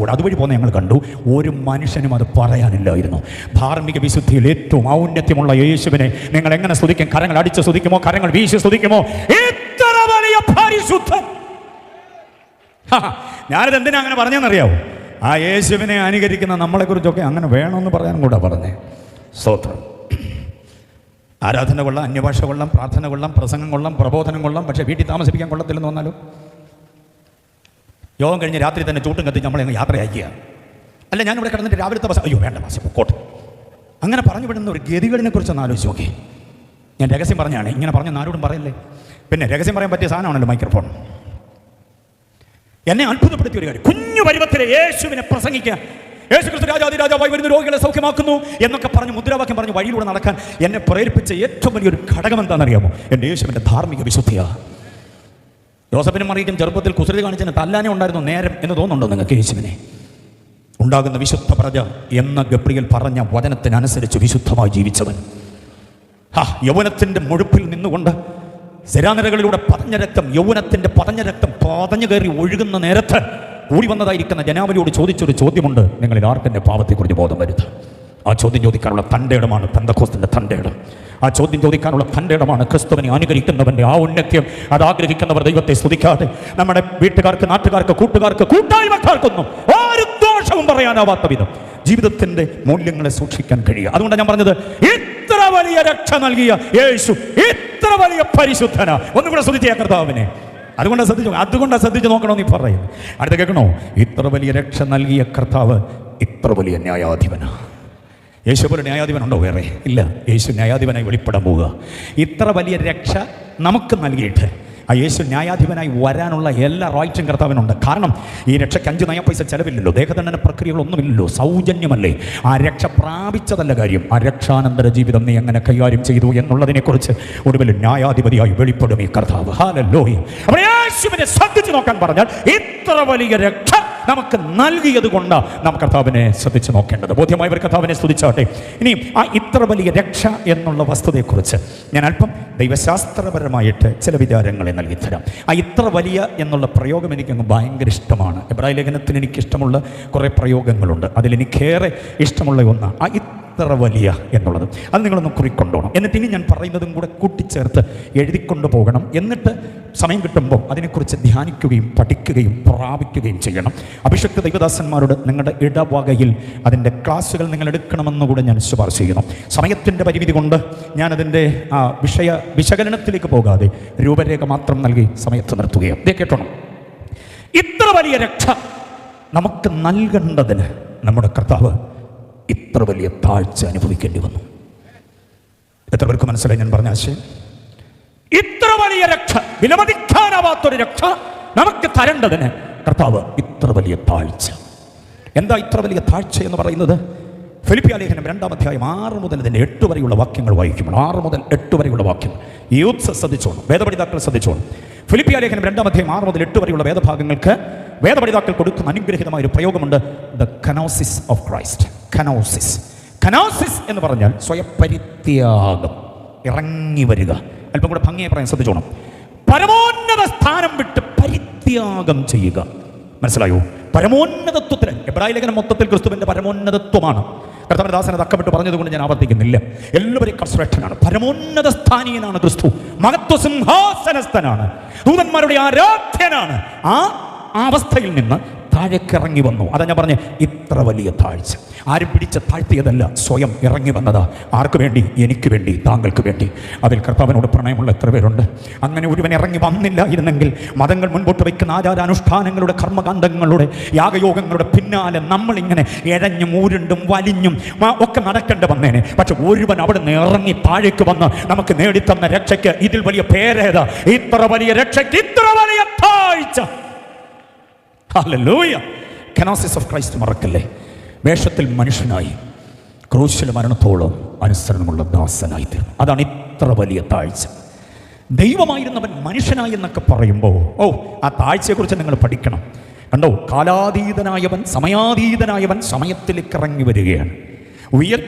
കൂടെ അതുവഴി പോകുന്ന ഞങ്ങൾ കണ്ടു. ഒരു മനുഷ്യനും അത് പറയാനില്ലായിരുന്നു. ധാർമ്മിക വിശുദ്ധിയിൽ ഏറ്റവും ഔന്നത്യമുള്ള യേശുവിനെ നിങ്ങൾ എങ്ങനെ സ്തുതിക്കും? കരങ്ങൾ അടിച്ച് സ്തുതിക്കുമോ? കരങ്ങൾ വീശി സ്തുതിക്കുമോ? ഇത്ര വലിയ പരിശുദ്ധൻ! ഞാനിത് എന്തിനാ അങ്ങനെ പറഞ്ഞെന്നറിയാവോ? ആ യേശുവിനെ അനുകരിക്കുന്ന നമ്മളെക്കുറിച്ചൊക്കെ അങ്ങനെ വേണമെന്ന് പറയാനും കൂടെ പറഞ്ഞേ. സ്തോത്രം. ആരാധന കൊള്ളാം, അന്യഭാഷ കൊള്ളാം, പ്രാർത്ഥന കൊള്ളാം, പ്രസംഗം കൊള്ളാം, പ്രബോധനം കൊള്ളാം, പക്ഷേ വീട്ടിൽ താമസിപ്പിക്കാൻ കൊള്ളത്തില്ലെന്ന് വന്നാലും യോഗം കഴിഞ്ഞ് രാത്രി തന്നെ ചൂട്ടും കത്തിച്ച് നമ്മളെ യാത്ര അയക്കുക. അല്ല, ഞാനിവിടെ കിടന്നിട്ട് രാവിലത്തെ ബസ്, അയ്യോ വേണ്ട ബസ് പൊക്കോട്ടെ, അങ്ങനെ പറഞ്ഞു വിടുന്ന ഒരു ഗതികളിനെ കുറിച്ചൊന്ന് ആലോചിച്ച് നോക്കി. ഞാൻ രഹസ്യം പറഞ്ഞാണ്, ഇങ്ങനെ പറഞ്ഞ ആരോടും പറയല്ലേ. പിന്നെ രഹസ്യം പറയാൻ പറ്റിയ സാധനമാണല്ലോ മൈക്രോഫോൺ. എന്നെ അത്ഭുതപ്പെടുത്തിയ ഒരു കാര്യം, കുഞ്ഞു പരുവത്തിലെ യേശുവിനെ പ്രസംഗിക്കാൻ, യേശുക്രിസ്തു രാജാതിരാജാവായി വരുന്ന രോഗികളെ സൗഖ്യമാക്കുന്നു എന്നൊക്കെ പറഞ്ഞ് മുദ്രാവാക്യം പറഞ്ഞ് വഴിയിലൂടെ നടക്കാൻ എന്നെ പ്രേരിപ്പിച്ച ഏറ്റവും വലിയൊരു ഘടകം എന്താണെന്നറിയാമോ? എൻ്റെ യേശുവിൻ്റെ ധാർമ്മിക വിശുദ്ധിയാണ്. ജോസഫിനും മറിയയ്ക്കും ചെറുപ്പത്തിൽ കുസൃതി കാണിച്ചതിന് തല്ലാനേ ഉണ്ടായിരുന്നു നേരം എന്ന് തോന്നുന്നുണ്ടോ നിങ്ങൾക്ക്? യേശുവിനെ ഉണ്ടാകുന്ന വിശുദ്ധ പ്രജ എന്ന ഗബ്രിയേൽ പറഞ്ഞ വചനത്തിനനുസരിച്ച് വിശുദ്ധമായി ജീവിച്ചവൻ, യൗവനത്തിൻ്റെ മുഴുപ്പിൽ നിന്നുകൊണ്ട് ശരാനിരകളിലൂടെ പതഞ്ഞ രക്തം, യൗവനത്തിൻ്റെ പതഞ്ഞ രക്തം പതഞ്ഞു കയറി ഒഴുകുന്ന നേരത്ത് കൂടി വന്നതായിരിക്കുന്ന ജനാവലിയോട് ചോദിച്ചൊരു ചോദ്യമുണ്ട്: നിങ്ങളിൽ ആർക്കെൻ്റെ പാപത്തെക്കുറിച്ച് ബോധം വരുത്തുക? ആ ചോദ്യം ചോദിക്കാനുള്ള തൻ്റെ ഇടമാണ് പെന്തക്കോസ്തിൻ്റെ തൻ്റെ ഇടം. ആ ചോദ്യം ചോദിക്കാനുള്ള തൻ്റെ ഇടമാണ് ക്രിസ്തുവിനെ അനുകരിക്കുന്നവൻ്റെ ആ ഉന്നത്യം. അത് ആഗ്രഹിക്കുന്നവർ ദൈവത്തെ സ്തുതിക്കാതെ നമ്മുടെ വീട്ടുകാർക്ക്, നാട്ടുകാർക്ക്, കൂട്ടുകാർക്ക്, കൂട്ടായ്മക്കാർക്കൊന്നും ഒരു ദോഷവും പറയാനാവാത്ത വിധം ജീവിതത്തിൻ്റെ മൂല്യങ്ങളെ സൂക്ഷിക്കാൻ കഴിയുക. അതുകൊണ്ടാണ് ഞാൻ പറഞ്ഞത്, ഇത്ര വലിയ രക്ഷ നൽകിയ യേശു ഇത്ര വലിയ പരിശുദ്ധനാ. ഒന്നുകൂടെ സ്തുതിച്ച കർത്താവിനെ. അതുകൊണ്ടാണ് ശ്രദ്ധിച്ച് നോക്കണമെന്ന് ഈ പറയുന്നത്. അടുത്ത കേൾക്കണോ? ഇത്ര വലിയ രക്ഷ നൽകിയ കർത്താവ് ഇത്ര വലിയ ന്യായാധിപനാ. യേശു പോലെ ന്യായാധിപനുണ്ടോ? വേറെ ഇല്ല. യേശു ന്യായാധിപനായി വെളിപ്പെടാൻ പോവുക. ഇത്ര വലിയ രക്ഷ നമുക്ക് നൽകിയിട്ട് ആ യേശു ന്യായാധിപനായി വരാനുള്ള എല്ലാ റൈറ്റും കർത്താവിനുണ്ട്. കാരണം ഈ രക്ഷയ്ക്ക് 5 നയ പൈസ ചെലവില്ലല്ലോ, ദേഹദണ്ഡന പ്രക്രിയകളൊന്നുമില്ലല്ലോ, സൗജന്യമല്ലേ. ആ രക്ഷ പ്രാപിച്ചതല്ല കാര്യം, ആ രക്ഷാനന്തര ജീവിതം നീ എങ്ങനെ കൈകാര്യം ചെയ്തു എന്നുള്ളതിനെക്കുറിച്ച് ഒടുവിൽ ന്യായാധിപതിയായി വെളിപ്പെടും ഈ കർത്താവ്. ഹല്ലേലൂയ. അപ്പോൾ യേശുവിനെ ശ്രദ്ധിച്ചു നോക്കാൻ പറഞ്ഞാൽ ഇത്ര വലിയ രക്ഷ നമുക്ക് നൽകിയത് കൊണ്ട് നാം കർത്താവിനെ ശ്രദ്ധിച്ചു നോക്കേണ്ടത്. ബോധ്യമായവർ കർത്താവിനെ സ്തുതിച്ചാട്ടെ. ഇനി ആ ഇത്ര വലിയ രക്ഷ എന്നുള്ള വസ്തുതയെക്കുറിച്ച് ഞാൻ അല്പം ദൈവശാസ്ത്രപരമായിട്ട് ചില വിചാരങ്ങളെ നൽകിത്തരാം. ആ ഇത്ര വലിയ എന്നുള്ള പ്രയോഗം എനിക്കങ്ങ് ഭയങ്കര ഇഷ്ടമാണ്. എബ്രായ ലേഖനത്തിന് എനിക്കിഷ്ടമുള്ള കുറേ പ്രയോഗങ്ങളുണ്ട്. അതിലെനിക്കേറെ ഇഷ്ടമുള്ള ഒന്ന് ആ ഇത്ര വലിയ എന്നുള്ളത്. അത് നിങ്ങളൊന്ന് കുറിക്കൊണ്ടോണം. എന്നിട്ട് ഇനി ഞാൻ പറയുന്നതും കൂടെ കൂട്ടിച്ചേർത്ത് എഴുതിക്കൊണ്ടു പോകണം. എന്നിട്ട് സമയം കിട്ടുമ്പോൾ അതിനെക്കുറിച്ച് ധ്യാനിക്കുകയും പഠിക്കുകയും പ്രാപിക്കുകയും ചെയ്യണം. അഭിഷക്ത ദൈവദാസന്മാരോട് നിങ്ങളുടെ ഇടവകയിൽ അതിൻ്റെ ക്ലാസ്സുകൾ നിങ്ങൾ എടുക്കണമെന്നുകൂടെ ഞാൻ ശുപാർശ ചെയ്യുന്നു. സമയത്തിൻ്റെ പരിമിതി കൊണ്ട് ഞാനതിൻ്റെ ആ വിഷയ വിശകലനത്തിലേക്ക് പോകാതെ രൂപരേഖ മാത്രം നൽകി സമയത്ത് നിർത്തുകയാണ്. ഇതേ കേട്ടോണം. ഇത്ര വലിയ രക്ഷ നമുക്ക് നൽകേണ്ടതിന് നമ്മുടെ കർത്താവ് ഇത്ര വലിയ താഴ്ച അനുഭവിക്കേണ്ടി വന്നു. എത്ര പേർക്ക് മനസ്സിലായി ഞാൻ പറഞ്ഞ ആശയം? ഇത്ര വലിയ രക്ഷ, വിലമതിക്കാനാവാത്തൊരു രക്ഷ നമുക്ക് തരേണ്ടതിന് കർത്താവ് ഇത്ര വലിയ താഴ്ച. എന്താ ഇത്ര വലിയ താഴ്ച എന്ന് പറയുന്നത്? ഫിലിപ്പിയ ലേഖനം 2-ാം അധ്യായം 6 മുതൽ 8 വരെയുള്ള വാക്യങ്ങൾ വായിക്കുമ്പോൾ, 6 മുതൽ 8 വരെയുള്ള വാക്യം യൂത്ത് ശ്രദ്ധിച്ചോണം, വേദപഠിതാക്കൾ ശ്രദ്ധിച്ചോണം. ഫിലിപ്പിയ ലേഖനം 2-ാം അധ്യായം 6 മുതൽ 8 വരെയുള്ള വേദഭാഗങ്ങൾക്ക് വേദപഠിതാക്കൾ കൊടുക്കുന്ന അനുഗ്രഹീതമായ ഒരു പ്രയോഗമുണ്ട്. The kenosis of Christ. Kenosis എന്ന് പറഞ്ഞാൽ സ്വയപരിത്യാഗം, ഇറങ്ങി വരിക. അല്പം കൂടെ ഭംഗിയായി പറയാൻ ശ്രദ്ധിച്ചോണം. പരമോന്നത സ്ഥാനം വിട്ട് പരിത്യാഗം ചെയ്യുക. മനസ്സിലായോ? പരമോന്നതത്വത്തിന് എബ്രായ ലേഖനം മൊത്തത്തിൽ ക്രിസ്തുവിൻ്റെ പരമോന്നതത്വമാണ്. കർത്താവിന്റെ ദാസനെ തക്കമിട്ട് പറഞ്ഞതുകൊണ്ട് ഞാൻ ആവർത്തിക്കുന്നില്ല. എല്ലാവരെയും ശ്രേഷ്ഠനാണ്, പരമോന്നത സ്ഥാനീയനാണ് ക്രിസ്തു, മഹത്വ സിംഹാസനസ്ഥനാണ്, ദൂതന്മാരുടെ ആരാധ്യനാണ്. ആ അവസ്ഥയിൽ നിന്ന് താഴേക്കിറങ്ങി വന്നു. അതാ ഞാൻ പറഞ്ഞ ഇത്ര വലിയ താഴ്ച. ആരും പിടിച്ച് താഴ്ത്തിയതല്ല, സ്വയം ഇറങ്ങി വന്നതാ. ആർക്ക് വേണ്ടി? എനിക്ക് വേണ്ടി, താങ്കൾക്ക് വേണ്ടി. അതിൽ കർത്താവിനോട് പ്രണയമുള്ള എത്ര പേരുണ്ട്? അങ്ങനെ ഒരുവൻ ഇറങ്ങി വന്നില്ലായിരുന്നെങ്കിൽ മതങ്ങൾ മുൻപോട്ട് വയ്ക്കുന്ന ആചാരാനുഷ്ഠാനങ്ങളുടെ, കർമ്മകാണ്ഡങ്ങളുടെ, യാഗയോഗങ്ങളുടെ പിന്നാലെ നമ്മളിങ്ങനെ ഇഴഞ്ഞും ഊരുണ്ടും വലിഞ്ഞും ഒക്കെ നടക്കേണ്ടി വന്നേനെ. പക്ഷെ ഒരുവൻ അവിടെ നിന്ന് ഇറങ്ങി താഴേക്ക് വന്ന് നമുക്ക് നേടിത്തന്ന രക്ഷയ്ക്ക് ഇതിൽ വലിയ പേരേതാ? ഇത്ര വലിയ രക്ഷയ്ക്ക് ഇത്ര വലിയ താഴ്ച. ഹല്ലേലൂയ. കനോസിസ് ഓഫ് ക്രൈസ്റ്റ് മറക്കല്ലേ. വേഷത്തിൽ മനുഷ്യനായി ക്രൂശിലെ മരണത്തോളം അനുസരണമുള്ള ദാസനായി തീർന്നു. അതാണ് ഇത്ര വലിയ താഴ്ച. ദൈവമായിരുന്നവൻ മനുഷ്യനായി എന്നൊക്കെ പറയുമ്പോൾ ആ താഴ്ചയെക്കുറിച്ച് നിങ്ങൾ പഠിക്കണം. കണ്ടോ, കാലാതീതനായവൻ, സമയാതീതനായവൻ സമയത്തിലേക്ക് ഇറങ്ങി വരികയാണ്.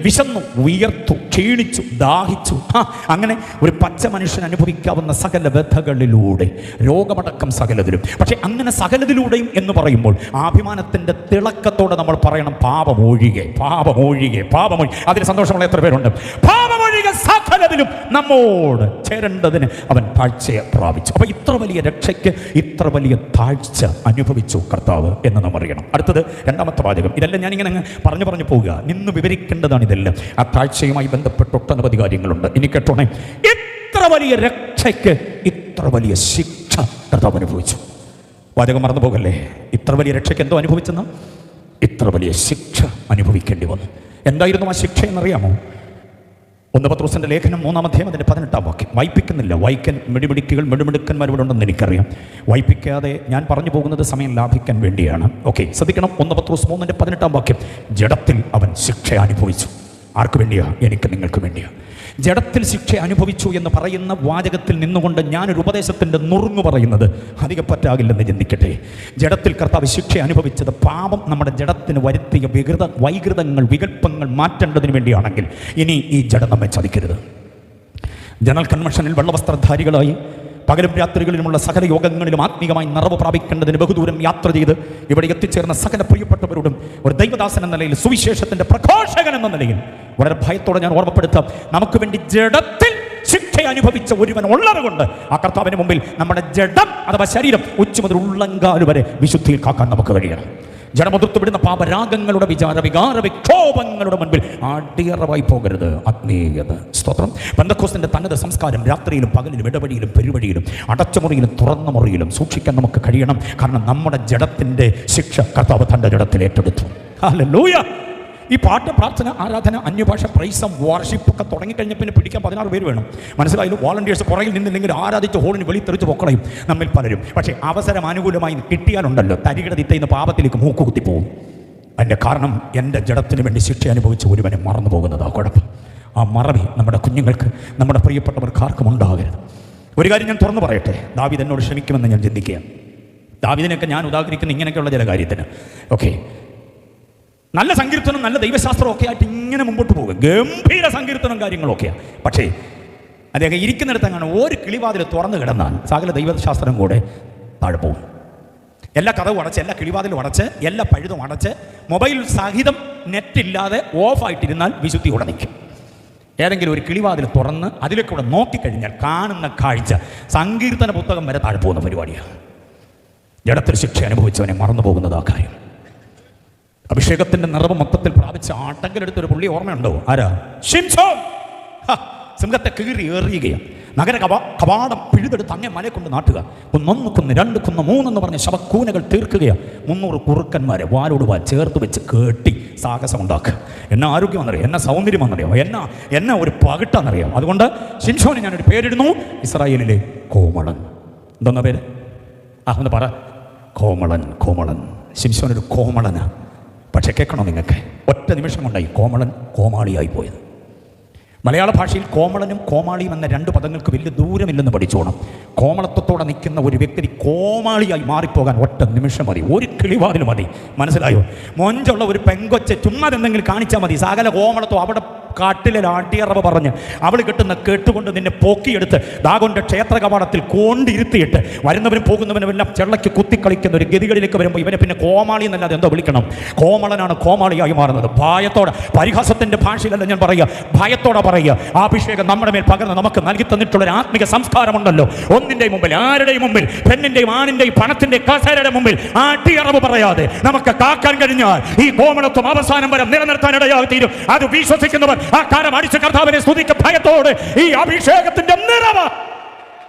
വിശന്നു, ഉയർത്തു, ക്ഷീണിച്ചു, ദാഹിച്ചു. അങ്ങനെ ഒരു പച്ച മനുഷ്യൻ അനുഭവിക്കാവുന്ന സകല വ്യഥകളിലൂടെ, രോഗമടക്കം സകലതിലും. പക്ഷെ അങ്ങനെ സകലതിലൂടെയും എന്ന് പറയുമ്പോൾ അഭിമാനത്തിൻ്റെ തിളക്കത്തോടെ നമ്മൾ പറയണം, പാപമൊഴികെ, പാപമൊഴികെ, പാപമൊഴി. അതിന് സന്തോഷമുള്ള എത്ര പേരുണ്ട്? പാപമൊഴികെ സകലതിലും നമ്മോട് ചേരേണ്ടതിന് അവൻ താഴ്ചയെ പ്രാപിച്ചു. അപ്പൊ ഇത്ര വലിയ രക്ഷയ്ക്ക് ഇത്ര വലിയ താഴ്ച അനുഭവിച്ചു കർത്താവ് എന്ന് നാം അറിയണം. അടുത്തത് രണ്ടാമത്തെ വാചകം. ഇതെല്ലാം ഞാനിങ്ങനെ പറഞ്ഞു പറഞ്ഞു പോവുക, നിന്ന് വിവരിക്കേണ്ടതാണ് ഇതെല്ലാം. ആ താഴ്ചയുമായി ബന്ധപ്പെട്ട് ഒട്ടനവധി കാര്യങ്ങളുണ്ട്. ഇനി കേട്ടോണേ, ഇത്ര വലിയ രക്ഷയ്ക്ക് ഇത്ര വലിയ ശിക്ഷ കർത്താവ് അനുഭവിച്ചു. വാചകം മറന്നു പോകല്ലേ. ഇത്ര വലിയ രക്ഷയ്ക്ക് എന്തോ അനുഭവിച്ചെന്ന്? ഇത്ര വലിയ ശിക്ഷ അനുഭവിക്കേണ്ടി വന്നു. എന്തായിരുന്നു ആ ശിക്ഷ എന്നറിയാമോ? 1 പത്രോസിന്റെ ലേഖനം 3-ാം അധ്യായം അതിൻ്റെ 18-ാം വാക്യം. വായിപ്പിക്കുന്നില്ല, വായിക്കാൻ മിടുമിടുക്കന്മാരിവിടെ എനിക്കറിയാം. വായിപ്പിക്കാതെ ഞാൻ പറഞ്ഞു പോകുന്നത് സമയം ലാഭിക്കാൻ വേണ്ടിയാണ്. ഓക്കെ, ശ്രദ്ധിക്കണം. 1 പത്രോസ് 3-ന്റെ 18-ാം വാക്യം. ജഡത്തിൽ അവൻ ശിക്ഷ അനുഭവിച്ചു. ആർക്ക് വേണ്ടിയാ? എനിക്ക് നിങ്ങൾക്ക് വേണ്ടിയാ. ജഡത്തിൽ ശിക്ഷ അനുഭവിച്ചു എന്ന് പറയുന്ന വാചകത്തിൽ നിന്നുകൊണ്ട് ഞാനൊരു ഉപദേശത്തിൻ്റെ നുറുങ്ങു പറയുന്നത് അധികം പറ്റാകില്ലെന്ന് ചിന്തിക്കട്ടെ. ജഡത്തിൽ കർത്താവ് ശിക്ഷ അനുഭവിച്ചത് പാപം നമ്മുടെ ജഡത്തിന് വരുത്തിയ വൈകൃതങ്ങൾ, വികല്പങ്ങൾ മാറ്റേണ്ടതിന് വേണ്ടിയാണെങ്കിൽ ഇനി ഈ ജഡം നമ്മെ ചതിക്കരുത്. ജനറൽ കൺവെൻഷനിൽ വെള്ളവസ്ത്രധാരികളായി പകലും രാത്രികളിലുമുള്ള സകല യോഗങ്ങളിലും ആത്മീയമായി നിറവ് പ്രാപിക്കേണ്ടതിന് ബഹുദൂരം യാത്ര ചെയ്ത് ഇവിടെ എത്തിച്ചേർന്ന സകല പ്രിയപ്പെട്ടവരോടും ഒരു ദൈവദാസൻ എന്ന നിലയിൽ, സുവിശേഷത്തിന്റെ പ്രഘോഷകൻ എന്ന നിലയിൽ വളരെ ഭയത്തോടെ ഞാൻ ഓർമ്മപ്പെടുത്താം, നമുക്ക് വേണ്ടി ജഡത്തിൽ ശിക്ഷ അനുഭവിച്ച ഒരുവൻ ഉള്ളത് കൊണ്ട് ആ കർത്താവിന് മുമ്പിൽ നമ്മുടെ ജഡം അഥവാ ശരീരം ഉച്ച മുതൽ ഉള്ളങ്കാല് വരെ വിശുദ്ധിയിൽ കാക്കാൻ നമുക്ക് കഴിയണം. ജഡമുതിർത്ത് വിടുന്ന പാപരാഗങ്ങളുടെ വിചാര വിക്ഷോഭങ്ങളുടെ മുൻപിൽ അടിയറവായി പോകരുത് ആത്മീയത. സ്തോത്രം. പെന്തക്കോസ്തിന്റെ തനത് സംസ്കാരം രാത്രിയിലും പകലിലും ഇടവഴിയിലും പെരുവഴിയിലും അടച്ചമുറിയിലും തുറന്ന മുറിയിലും സൂക്ഷിക്കാൻ നമുക്ക് കഴിയണം. കാരണം നമ്മുടെ ജഡത്തിന്റെ ശിക്ഷ കർത്താവ് തന്റെ ജഡത്തിൽ ഏറ്റെടുത്തു. ഹല്ലേലൂയ. ഈ പാട്ട്, പ്രാർത്ഥന, ആരാധന, അന്യഭാഷ, പ്രൈസം, വാർഷിപ്പ് ഒക്കെ തുടങ്ങിക്കഴിഞ്ഞ പിന്നെ പിടിക്കാൻ 16 പേര് വേണം. മനസ്സിലായാലും വാളണ്ടിയേഴ്സ് പുറകിൽ നിന്നില്ലെങ്കിൽ ആരാധിച്ച് ഹോളിന് വെളിത്തെറിച്ച് പൊക്കളയും നമ്മിൽ പലരും. പക്ഷേ അവസരം അനുകൂലമായി കിട്ടിയാലുണ്ടല്ലോ, തരികിട തിത്തയുന്ന പാപത്തിലേക്ക് മൂക്കുകുത്തി പോകും. അതിൻ്റെ കാരണം എൻ്റെ ജഡത്തിന് വേണ്ടി ശിക്ഷ അനുഭവിച്ച ഒരുവനെ മറന്നു പോകുന്നതാ കുഴപ്പം. ആ മറവി നമ്മുടെ കുഞ്ഞുങ്ങൾക്ക്, നമ്മുടെ പ്രിയപ്പെട്ടവർക്ക് ആർക്കും ഉണ്ടാകരുത്. ഒരു കാര്യം ഞാൻ തുറന്നു പറയട്ടെ, ദാവീദ് എന്നോട് ക്ഷമിക്കുമെന്ന് ഞാൻ ചിന്തിക്കുകയാണ്. ദാവീദിനൊക്കെ ഞാൻ ഉദാഹരിക്കുന്ന ഇങ്ങനെയൊക്കെയുള്ള ചില കാര്യത്തിന്. ഓക്കെ, നല്ല സങ്കീർത്തനം, നല്ല ദൈവശാസ്ത്രം ഒക്കെ ആയിട്ട് ഇങ്ങനെ മുമ്പോട്ട് പോകുക, ഗംഭീര സങ്കീർത്തനം കാര്യങ്ങളൊക്കെയാണ്. പക്ഷേ അദ്ദേഹം ഇരിക്കുന്നിടത്ത് അങ്ങനെ ഒരു കിളിവാതിൽ തുറന്നു കിടന്നാൽ സകല ദൈവശാസ്ത്രം കൂടെ താഴെ പോകും. എല്ലാ കഥവും അടച്ച്, എല്ലാ കിളിവാതിലും അടച്ച്, എല്ലാ പഴുതും അടച്ച്, മൊബൈൽ സഹിതം നെറ്റില്ലാതെ ഓഫായിട്ടിരുന്നാൽ വിശുദ്ധിയോടെ നിൽക്കും. ഏതെങ്കിലും ഒരു കിളിവാതിൽ തുറന്ന് അതിലേക്കൂടെ നോക്കിക്കഴിഞ്ഞാൽ കാണുന്ന കാഴ്ച സങ്കീർത്തന പുസ്തകം വരെ താഴെ പോകുന്ന പരിപാടിയാണ്. ജഡത്തിൽ ശിക്ഷ അനുഭവിച്ചവനെ മറന്നു പോകുന്നത് ആ കാര്യം. അഭിഷേകത്തിന്റെ നിറവ് മൊത്തത്തിൽ പ്രാപിച്ച ആട്ടങ്കലെടുത്തൊരു പുള്ളി ഓർമ്മയുണ്ടോ? ആരാ? ശിംശോൻ. സിംഹത്തെ കീറി എറിയുകയാണ്. നഗര കവാടം പിഴുതെടുത്ത് അങ്ങേ മലയെ കൊണ്ട് നാട്ടുക. 1 കുന്ന് 2 കുന്ന് 3 എന്ന് പറഞ്ഞ ശവക്കൂനകൾ തീർക്കുകയാണ്. 300 കുറുക്കന്മാരെ വാലോട് വാൽ ചേർത്ത് വെച്ച് കേട്ടി സാഹസം ഉണ്ടാക്കുക. എന്നാ ആരോഗ്യമാണെന്നറിയാം, എന്നാ സൗന്ദര്യമാണെന്നറിയാം, എന്നാ ഒരു പകിട്ടാണെന്നറിയാം. അതുകൊണ്ട് ശിംശോന് ഞാനൊരു പേരിടുന്നു, ഇസ്രായേലിലെ കോമളൻ. എന്താ പേര്? ഒന്ന് പറ. കോമളൻ. ശിംശോനൊരു കോമളനാ. പക്ഷെ കേൾക്കണോ നിങ്ങൾക്ക്? ഒറ്റ നിമിഷം കൊണ്ടായി കോമളൻ കോമാളിയായി പോയത്. മലയാള ഭാഷയിൽ കോമളനും കോമാളിയും എന്ന 2 പദങ്ങൾക്ക് വലിയ ദൂരമില്ലെന്ന് പഠിച്ചോണം. കോമളത്വത്തോടെ നിൽക്കുന്ന ഒരു വ്യക്തി കോമാളിയായി മാറിപ്പോകാൻ ഒറ്റ നിമിഷം മതി, ഒരു കിളിവാതിൽ മതി. മനസ്സിലായോ? മൊഞ്ചുള്ള ഒരു പെങ്കൊച്ച് ചുമ്മാ എന്തെങ്കിലും കാണിച്ചാൽ മതി, സകല കോമളത്വം അവിടെ കാട്ടിലെ അടിയറവ് പറഞ്ഞ് അവൾ കിട്ടുന്ന കേട്ടുകൊണ്ട് നിന്നെ പൊക്കിയെടുത്ത് ദാഗോന്റെ ക്ഷേത്ര കവാടത്തിൽ കൊണ്ടിരുത്തിയിട്ട് വരുന്നവനും പോകുന്നവനും എല്ലാം ചെള്ളയ്ക്ക് കുത്തിക്കളിക്കുന്ന ഒരു ഗതികളിലേക്ക് വരുമ്പോൾ ഇവനെ പിന്നെ കോമാളി എന്നല്ലാതെ എന്തോ വിളിക്കണം? കോമളനാണ് കോമാളിയായി മാറുന്നത്. ഭയത്തോടെ, പരിഹാസത്തിന്റെ ഭാഷയിലല്ല ഞാൻ പറയുക, ഭയത്തോടെ പറയുക. ആ അഭിഷേകം നമ്മുടെ മേൽ പകർന്ന് നമുക്ക് നൽകി തന്നിട്ടുള്ള ഒരു ആത്മിക സംസ്കാരമുണ്ടല്ലോ. ഒന്നിന്റെയും മുമ്പിൽ, ആരുടെയും മുമ്പിൽ, പെണ്ണിന്റെയും ആണിന്റെയും പണത്തിന്റെയും കസേരയുടെ മുമ്പിൽ അടിയറവ് പറയാതെ നമുക്ക് കാക്കാൻ കഴിഞ്ഞാൽ ഈ കോമളത്വം അവസാനം വരെ നിലനിർത്താനിടയായി തീരും. അത് വിശ്വസിക്കുന്നവർ ആ കാരം അടിച്ച കർത്താവിനെ സ്തുതിക്ക ഭയത്തോടെ. ഈ അഭിഷേകത്തിന്റെ നിറവ്.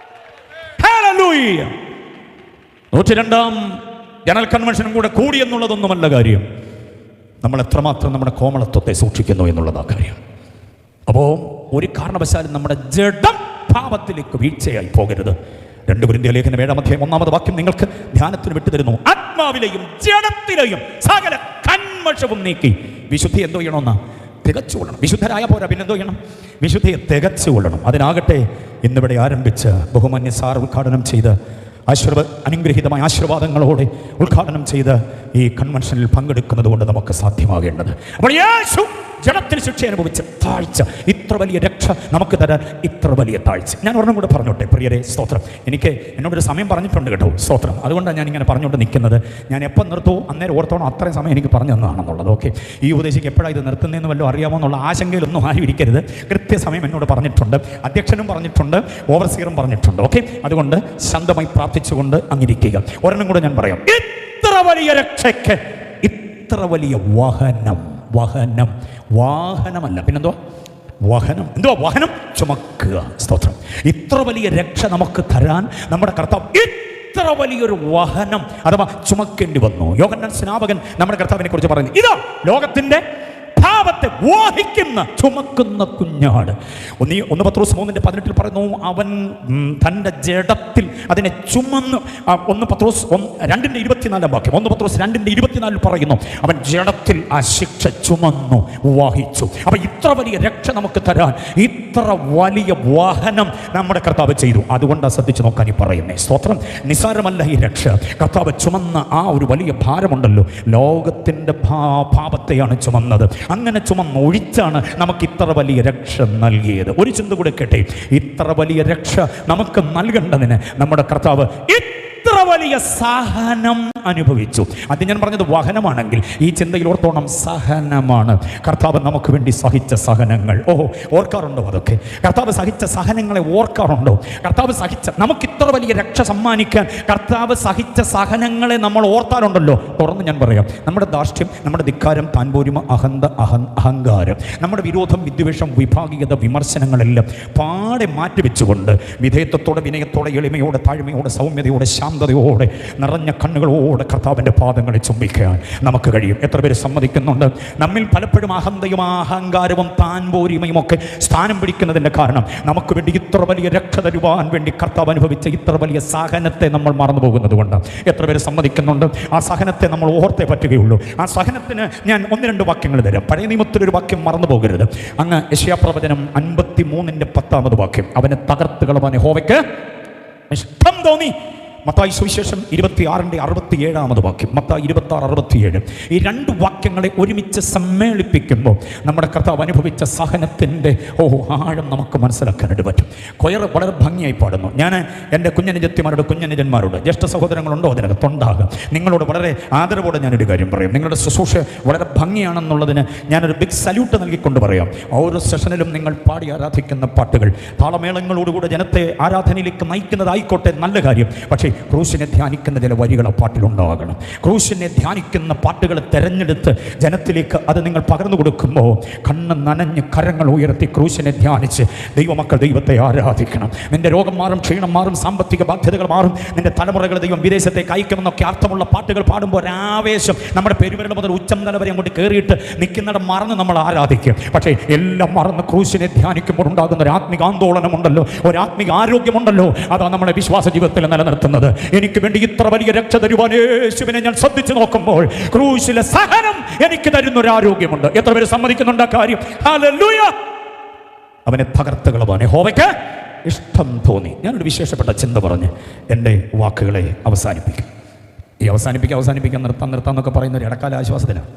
ഹല്ലേലൂയ. 102-ാം ജനറൽ കൺവെൻഷനും കൂടെ കൂടി എന്നുള്ളതൊന്നുമല്ല കാര്യം, നമ്മൾ എത്രമാത്രം നമ്മുടെ കോമളത്വത്തെ സൂക്ഷിക്കുന്നു എന്നുള്ളതാ കാര്യം. അപ്പോൾ ഒരു കാരണവശാലും നമ്മുടെ ജഡം പാപത്തിലേക്ക് വീഴ്ചയായി പോകരുത്. 2 കൊരിന്ത്യർ ലേഖനം 7-ാം അധ്യായം 1-ാമത് വാക്യം നിങ്ങൾക്ക് ധ്യാനത്തിന് വിട്ടുതരുന്നു. ആത്മാവിലെയും ജഡത്തിലെയും സകല കന്മഷവും നീക്കി വിശുദ്ധി എന്തോ ചെയ്യണമെന്നാ? തികച്ചുകൊള്ളണം. വിശുദ്ധരായ പോരാ, പിന്നെന്തോ ചെയ്യണം? വിശുദ്ധിയെ തികച്ചുകൊള്ളണം. അതിനാകട്ടെ ഇന്നിവിടെ ആരംഭിച്ച് ബഹുമാന്യ സാർ ഉദ്ഘാടനം ചെയ്ത് അനുഗ്രഹീതമായ ആശീർവാദങ്ങളോടെ ഉദ്ഘാടനം ചെയ്ത് ഈ കൺവെൻഷനിൽ പങ്കെടുക്കുന്നത് കൊണ്ട് നമുക്ക് സാധ്യമാകേണ്ടത്. അപ്പോൾ യേശു ജഡത്തിൽ ശിക്ഷ അനുഭവിച്ച താഴ്ച, ഇത്ര വലിയ രക്ഷ നമുക്ക് തരാൻ ഇത്ര വലിയ താഴ്ച. ഞാൻ ഒരെണ്ണം കൂടെ പറഞ്ഞോട്ടെ പ്രിയരെ, സ്തോത്രം. എനിക്ക് എന്നോടൊരു സമയം പറഞ്ഞിട്ടുണ്ട് കേട്ടോ, സ്തോത്രം. അതുകൊണ്ടാണ് ഞാൻ ഇങ്ങനെ പറഞ്ഞുകൊണ്ട് നിൽക്കുന്നത്. ഞാൻ എപ്പം നിർത്തുമോ അന്നേരം ഓർത്തോണം അത്രയും സമയം എനിക്ക് പറഞ്ഞു തന്നതാണെന്നുള്ളത്. ഓക്കെ, ഈ ഉപദേശിക്ക് എപ്പോഴാണ് ഇത് നിർത്തുന്നതെന്ന് വല്ലതും അറിയാമോ എന്നുള്ള ആശങ്കയിലൊന്നും ആരും ഇരിക്കരുത്. കൃത്യസമയം എന്നോട് പറഞ്ഞിട്ടുണ്ട്, അധ്യക്ഷനും പറഞ്ഞിട്ടുണ്ട്, ഓവർസിയറും പറഞ്ഞിട്ടുണ്ട്. ഓക്കെ, അതുകൊണ്ട് ശാന്തമായി പ്രാർത്ഥിച്ചുകൊണ്ട് അങ്ങിരിക്കുക. ഒരെണ്ണം കൂടെ ഞാൻ പറയാം. ഇത്ര വലിയ രക്ഷയ്ക്ക് ഇത്ര വലിയ വാഹനമല്ല, പിന്നെന്തോ വാഹനം, എന്തുവാ വാഹനം? ചുമക്കുക. സ്തോത്രം. ഇത്ര വലിയ രക്ഷ നമുക്ക് തരാൻ നമ്മുടെ കർത്താവ് ഇത്ര വലിയൊരു വാഹനം അഥവാ ചുമക്കേണ്ടി വന്നു. യോഹന്നാൻ സ്നാപകൻ നമ്മുടെ കർത്താവിനെ കുറിച്ച് പറയുന്നു, ഇതാ ലോകത്തിന്റെ പാപത്തെ വഹിക്കുന്ന ചുമക്കുന്ന കുഞ്ഞാട്. 1 പത്രോസ് 3:18 പറയുന്നു, അവൻ തൻ്റെ ജഡത്തിൽ അതിനെ ചുമന്ന്. 1 പത്രോസ് 2:24 വാക്യം, 1 പത്രോസ് 2:24 പറയുന്നു, അവൻ ജഡത്തിൽ ആ ശിക്ഷ ചുമന്നു വഹിച്ചു. അപ്പൊ ഇത്ര വലിയ രക്ഷ നമുക്ക് തരാൻ ഇത്ര വലിയ വാഹനം നമ്മുടെ കർത്താവ് ചെയ്തു. അതുകൊണ്ടാണ് ശ്രദ്ധിച്ചു നോക്കാൻ ഈ പറയുന്നത്. സ്തോത്രം. നിസ്സാരമല്ല ഈ രക്ഷ. കർത്താവ് ചുമന്ന ആ ഒരു വലിയ ഭാരമുണ്ടല്ലോ, ലോകത്തിൻ്റെ പാപത്തെയാണ് ചുമന്നത്. അങ്ങനെ ചുമന്നൊഴിച്ചാണ് നമുക്ക് ഇത്ര വലിയ രക്ഷ നൽകിയത്. ഒരു ചിന്ത കൂടെ കേട്ടെ, ഇത്ര വലിയ രക്ഷ നമുക്ക് നൽകേണ്ടതിന് നമ്മുടെ കർത്താവ് ഇത്ര വലിയ സഹനം അനുഭവിച്ചു. അത് ഞാൻ പറഞ്ഞത് വാഹനമാണെങ്കിൽ ഈ ചിന്തയിൽ ഓർത്തോണം, സഹനമാണ്. കർത്താവ് നമുക്ക് വേണ്ടി സഹിച്ച സഹനങ്ങൾ. ഓർക്കാറുണ്ടോ? അതൊക്കെ കർത്താവ് സഹിച്ച സഹനങ്ങളെ ഓർക്കാറുണ്ടോ? കർത്താവ് സഹിച്ച, നമുക്ക് ഇത്ര വലിയ രക്ഷ സമ്മാനിക്കാൻ കർത്താവ് സഹിച്ച സഹനങ്ങളെ നമ്മൾ ഓർത്താറുണ്ടല്ലോ. തുറന്ന് ഞാൻ പറയാം, നമ്മുടെ ധാർഷ്ട്യം, നമ്മുടെ ധിക്കാരം, താൻപോരിമ, അഹങ്കാരം, നമ്മുടെ വിരോധം, വിദ്വേഷം, വിഭാഗീയത, വിമർശനങ്ങളെല്ലാം പാടെ മാറ്റിവെച്ചുകൊണ്ട് വിധേയത്വത്തോടെ, വിനയത്തോടെ, എളിമയോടെ, താഴ്മയോടെ, സൗമ്യതയോടെ, ശാന്തതയോടെ, നിറഞ്ഞ കണ്ണുകളോടെ കർത്താവിൻ്റെ പാദങ്ങളെ ചുംബിക്കാൻ നമുക്ക് കഴിയും. എത്ര പേര് സമ്മതിക്കുന്നുണ്ട്? നമ്മിൽ പലപ്പോഴും അഹന്തയും അഹങ്കാരവും താൻപോരിമയും ഒക്കെ സ്ഥാനം പിടിക്കുന്നതിൻ്റെ കാരണം നമുക്ക് വേണ്ടി ഇത്ര വലിയ രക്ഷ തരുവാൻ വേണ്ടി കർത്താവ് അനുഭവിച്ച ഇത്ര വലിയ സഹനത്തെ നമ്മൾ മറന്നു പോകുന്നത് കൊണ്ട്. എത്ര പേര് സമ്മതിക്കുന്നുണ്ട്? ആ സഹനത്തെ നമ്മൾ ഓർത്തേ പറ്റുകയുള്ളൂ. ആ സഹനത്തിന് ഞാൻ 1-2 വാക്യങ്ങൾ തരാം. പഴയ നിയമത്തിലൊരു വാക്യം മറന്നു പോകരുത്. അങ്ങ് യെശയ്യാപ്രവചനം 53:10 വാക്യം, അവനെ തകർത്ത് കളവാൻ യഹോവയ്ക്ക് ഇഷ്ടം തോന്നി. മത്തായി സുവിശേഷം 26:67 വാക്യം, മത്തായി 26:67. ഈ 2 വാക്യങ്ങളെ ഒരുമിച്ച് സമ്മേളിപ്പിക്കുമ്പോൾ നമ്മുടെ കർത്താവ് അനുഭവിച്ച സഹനത്തിൻ്റെ ആഴം നമുക്ക് മനസ്സിലാക്കാനായിട്ട് പറ്റും. കൊയർ വളരെ ഭംഗിയായി പാടുന്നു. ഞാൻ എൻ്റെ കുഞ്ഞനുജത്തിമാരോട്, കുഞ്ഞനുജന്മാരോട്, ജ്യേഷ്ഠ സഹോദരങ്ങളുണ്ടോ അതിനകത്തുണ്ടാകും, നിങ്ങളോട് വളരെ ആദരവോടെ ഞാനൊരു കാര്യം പറയും. നിങ്ങളുടെ ശുശ്രൂഷ വളരെ ഭംഗിയാണെന്നുള്ളതിന് ഞാനൊരു ബിഗ് സല്യൂട്ട് നൽകിക്കൊണ്ട് പറയാം. ഓരോ സെഷനിലും നിങ്ങൾ പാടി ആരാധിക്കുന്ന പാട്ടുകൾ താളമേളങ്ങളോടുകൂടെ ജനത്തെ ആരാധനയിലേക്ക് നയിക്കുന്നതായിക്കോട്ടെ, നല്ല കാര്യം. പക്ഷേ ക്രൂശിനെ ധ്യാനിക്കുന്ന ചില വരികൾ ആ പാട്ടിലുണ്ടാകണം. ക്രൂശിനെ ധ്യാനിക്കുന്ന പാട്ടുകൾ തിരഞ്ഞെടുത്ത് ജനത്തിലേക്ക് അത് നിങ്ങൾ പകർന്നു കൊടുക്കുമ്പോൾ കണ്ണ് നനഞ്ഞ് കരങ്ങൾ ഉയർത്തി ക്രൂശിനെ ധ്യാനിച്ച് ദൈവമക്കൾ ദൈവത്തെ ആരാധിക്കണം. നിന്റെ രോഗം മാറും, ക്ഷീണം മാറും, സാമ്പത്തിക ബാധ്യതകൾ മാറും, നിന്റെ തലമുറകൾ ദൈവം വിദേശത്തേക്ക് അയക്കുമെന്നൊക്കെ അർത്ഥമുള്ള പാട്ടുകൾ പാടുമ്പോൾ ഒരാവേശം നമ്മുടെ പെരുവിരൽ മുതൽ ഉച്ചം തല വരെ അങ്ങോട്ട് കയറിയിട്ട് നിൽക്കുന്നിടം മറന്ന് നമ്മൾ ആരാധിക്കും. പക്ഷേ എല്ലാം മറന്ന് ക്രൂശിനെ ധ്യാനിക്കുമ്പോൾ ഉണ്ടാകുന്ന ഒരു ആത്മിക ആന്തോളനമുണ്ടല്ലോ, ഒരു ആത്മിക ആരോഗ്യമുണ്ടല്ലോ, അതാണ് നമ്മുടെ വിശ്വാസ ജീവിതത്തിൽ നിലനിർത്തുന്നത്. എനിക്ക് വേണ്ടി ഇത്ര വലിയ രക്ഷ തരുവാൻ യേശുവിനെ ഞാൻ ശ്രദ്ധിച്ചു നോക്കുമ്പോൾ ക്രൂശിലെ സഹനം എനിക്ക് തരുന്ന ഒരു ആരോഗ്യമുണ്ട്. എത്ര പേര് സമ്മതിക്കുന്നുണ്ട് ആ കാര്യം? ഹല്ലേലൂയ. അവനെ തകർത്ത് കളവാൻ യഹോവയ്ക്ക് ഇഷ്ടം തോന്നി. ഞാനൊരു വിശേഷപ്പെട്ട ചിന്ത പറഞ്ഞ് എൻ്റെ വാക്കുകളെ അവസാനിപ്പിക്കും. ഈ അവസാനിപ്പിക്കാൻ നിർത്താന്നൊക്കെ പറയുന്ന ഒരു ഇടക്കാല ആശ്വാസത്തിലാണ്.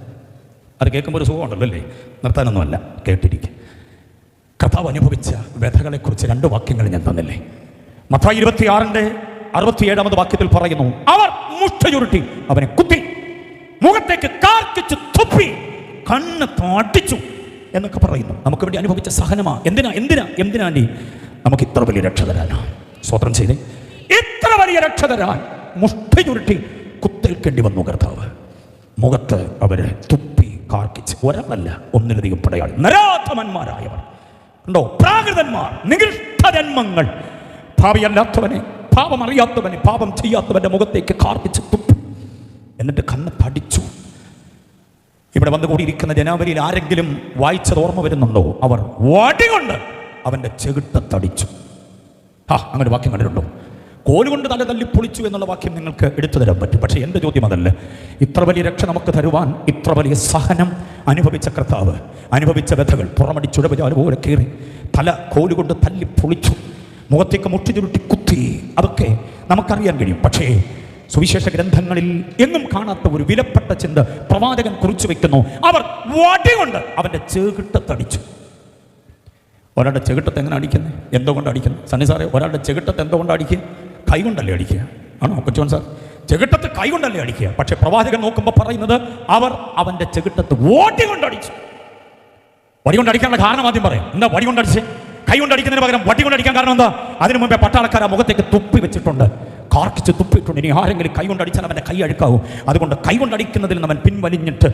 അത് കേൾക്കുമ്പോൾ ഒരു സുഖമുണ്ടല്ലോ അല്ലേ? നിർത്താനൊന്നുമല്ല, കേട്ടിരിക്കും. കർത്താവ് അനുഭവിച്ച വ്യഥകളെക്കുറിച്ച് 2 വാക്യങ്ങൾ ഞാൻ തന്നില്ലേ? മത്തായി 26:67 വാക്യത്തിൽ പറയുന്നു, അവർ മുഷ്ടിചുരുട്ടി അവനെ കുത്തി, മുഖത്തേക്ക് കാർക്കിച്ച് തുപ്പി, കണ്ണ് തടിച്ചു എന്നൊക്കെ പറയുന്നു. നമുക്ക് വേണ്ടി അനുഭവിച്ച സഹനമാ. എന്തിനാ നമുക്ക് ഇത്ര വലിയ രക്ഷ തരാനാ. സ്വതന്ത്രം ചെയ്തേ, ഇത്ര വലിയ രക്ഷ തരാൻ മുഷ്ടിചുരുട്ടി കുത്തേൽക്കേണ്ടി വന്നു കർത്താവ്. മുഖത്ത് അവരെ തുപ്പി കാർക്കിച്ച്. ഒരാളല്ല, 1-ലധികം പടയാളി, നരാധമന്മാരായവർ ഉണ്ടോ, പ്രാകൃതന്മാർ, നികൃഷ്ടജന്മങ്ങൾ, ഭാവിയല്ലാത്തവനെ, പാപം അറിയാത്തവനെ, പാപം ചെയ്യാത്തവന്റെ മുഖത്തേക്ക് കാർപ്പിച്ച് തുപ്പി, എന്നിട്ട് കണ്ണ് തടിച്ചു. ഇവിടെ വന്നുകൂടിയിരിക്കുന്ന ജനാവലിയിൽ ആരെങ്കിലും വായിച്ചത് ഓർമ്മ വരുന്നുണ്ടോ? അവർ വടികൊണ്ട് അവന്റെ ചെകിട്ട തടിച്ചു. അങ്ങനെ വാക്യം കണ്ടിട്ടുണ്ടോ? കോലുകൊണ്ട് തല തല്ലി പൊളിച്ചു എന്നുള്ള വാക്യം നിങ്ങൾക്ക് എടുത്തു തരാൻ പറ്റും. പക്ഷേ എൻ്റെ ചോദ്യം അതല്ല. ഇത്ര വലിയ രക്ഷ നമുക്ക് തരുവാൻ ഇത്ര വലിയ സഹനം അനുഭവിച്ച കർത്താവ് അനുഭവിച്ച വ്യഥകൾ, പുറമടിച്ചുടപചാല് പോലെ കയറി തല കോലുകൊണ്ട് തല്ലി പൊളിച്ചു, മുഖത്തേക്ക് മുട്ടി ചുരുട്ടി കുത്തി, അതൊക്കെ നമുക്കറിയാൻ കഴിയും. പക്ഷേ സുവിശേഷ ഗ്രന്ഥങ്ങളിൽ എങ്ങും കാണാത്ത ഒരു വിലപ്പെട്ട ചിന്ത പ്രവാചകൻ കുറിച്ചു വെക്കുന്നു. അവർ വടി കൊണ്ട് അവൻ്റെ ചെകിട്ടത്തടിച്ചു. ഒരാളുടെ ചെകിട്ടത്ത് എങ്ങനെ അടിക്കുന്നത്? എന്തുകൊണ്ട് അടിക്കുന്നത്? സണ്ണി സാറേ, ഒരാളുടെ ചെകിട്ടത്ത് എന്തുകൊണ്ട് അടിക്കുക? കൈ കൊണ്ടല്ലേ അടിക്കുക? ആണോ കൊച്ചുവൻ സാർ? ചെകിട്ടത്ത് കൈ കൊണ്ടല്ലേ അടിക്കുക? പക്ഷെ പ്രവാചകൻ നോക്കുമ്പോൾ പറയുന്നത് അവർ അവൻ്റെ ചെകിട്ടത്ത് വടി കൊണ്ടടിച്ചു. വടി കൊണ്ടടിക്കാനുള്ള കാരണം ആദ്യം പറയാം. എന്താ വടി കൊണ്ടടിച്ച്? കൈ കൊണ്ടടിക്കുന്നതിന് പകരം വടി കൊണ്ടടിക്കാൻ കാരണം എന്താ? അതിനു മുമ്പേ പട്ടാളക്കാർ ആ മുഖത്തേക്ക് തുപ്പി വെച്ചിട്ടുണ്ട്, കാർക്കിച്ച് തുപ്പിയിട്ടുണ്ട്. ഇനി ആരെങ്കിലും കൈ കൊണ്ടടിച്ചാൽ അവൻ്റെ കൈ അഴുക്കാവും. അതുകൊണ്ട് കൈ കൊണ്ടടിക്കുന്നതിൽ അവൻ പിൻവലിഞ്ഞിട്ട്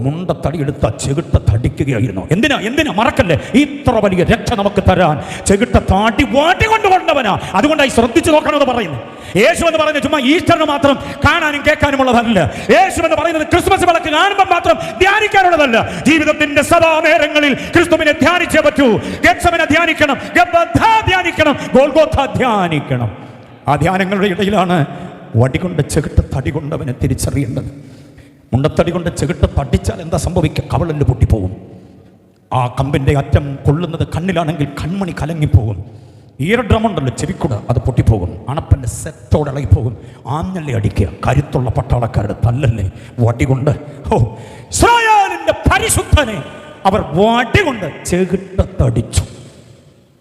മുണ്ടത്തടിയെടുത്ത ചെകിട്ടത്തടിക്കുകയായിരുന്നു. എന്തിനാ മറക്കല്ലേ, ഇത്ര വലിയ രക്ഷ നമുക്ക് തരാൻ ചെകിട്ടത്താടി വാടി കൊണ്ടുകൊണ്ടവനാ. അതുകൊണ്ടായി ശ്രദ്ധിച്ചു നോക്കണമെന്ന് പറയുന്നു. യേശു എന്ന് പറയുന്നത് ചുമ്മാ ഈസ്റ്ററിന് മാത്രം കാണാനും കേൾക്കാനുമുള്ളതല്ല. യേശു എന്ന് പറയുന്നത് ക്രിസ്മസ് വിളക്ക് കാണുമ്പോൾ മാത്രം ധ്യാനിക്കാനുള്ളതല്ല. ജീവിതത്തിന്റെ സദാ നേരങ്ങളിൽ ക്രിസ്തുവിനെ ധ്യാനിച്ചേ പറ്റൂ. ഗെത്സമനെ ധ്യാനിക്കണം, ഗബ്ബഥാ ധ്യാനിക്കണം, ഗോൽഗോഥ ധ്യാനിക്കണം. ആ ധ്യാനങ്ങളുടെ ഇടയിലാണ് വടികൊണ്ട് ചെകിട്ടത്തടി കൊണ്ടവനെ തിരിച്ചറിയേണ്ടത്. മുണ്ടത്തടി കൊണ്ട് ചെകിട്ടത്തടിച്ചാൽ എന്താ സംഭവിക്കുക? കവളല് പൊട്ടിപ്പോകും. ആ കമ്പിൻ്റെ അറ്റം കൊള്ളുന്നത് കണ്ണിലാണെങ്കിൽ കൺമണി കലങ്ങിപ്പോകും. ഇയർ ഡ്രം ഉണ്ടല്ലോ, ചെവിക്കുട, അത് പൊട്ടിപ്പോകും. അണപ്പൻ്റെ സെറ്റോടെ ഇളകിപ്പോകും. ആഞ്ഞല്ലേ അടിക്കുക, കരുത്തുള്ള പട്ടാളക്കാരുടെ തല്ലല്ലേ വടികൊണ്ട്. ഇസ്രായേലിന്റെ പരിശുദ്ധനെ അവർ വടികൊണ്ട് ചെകിട്ടത്തടിച്ചു.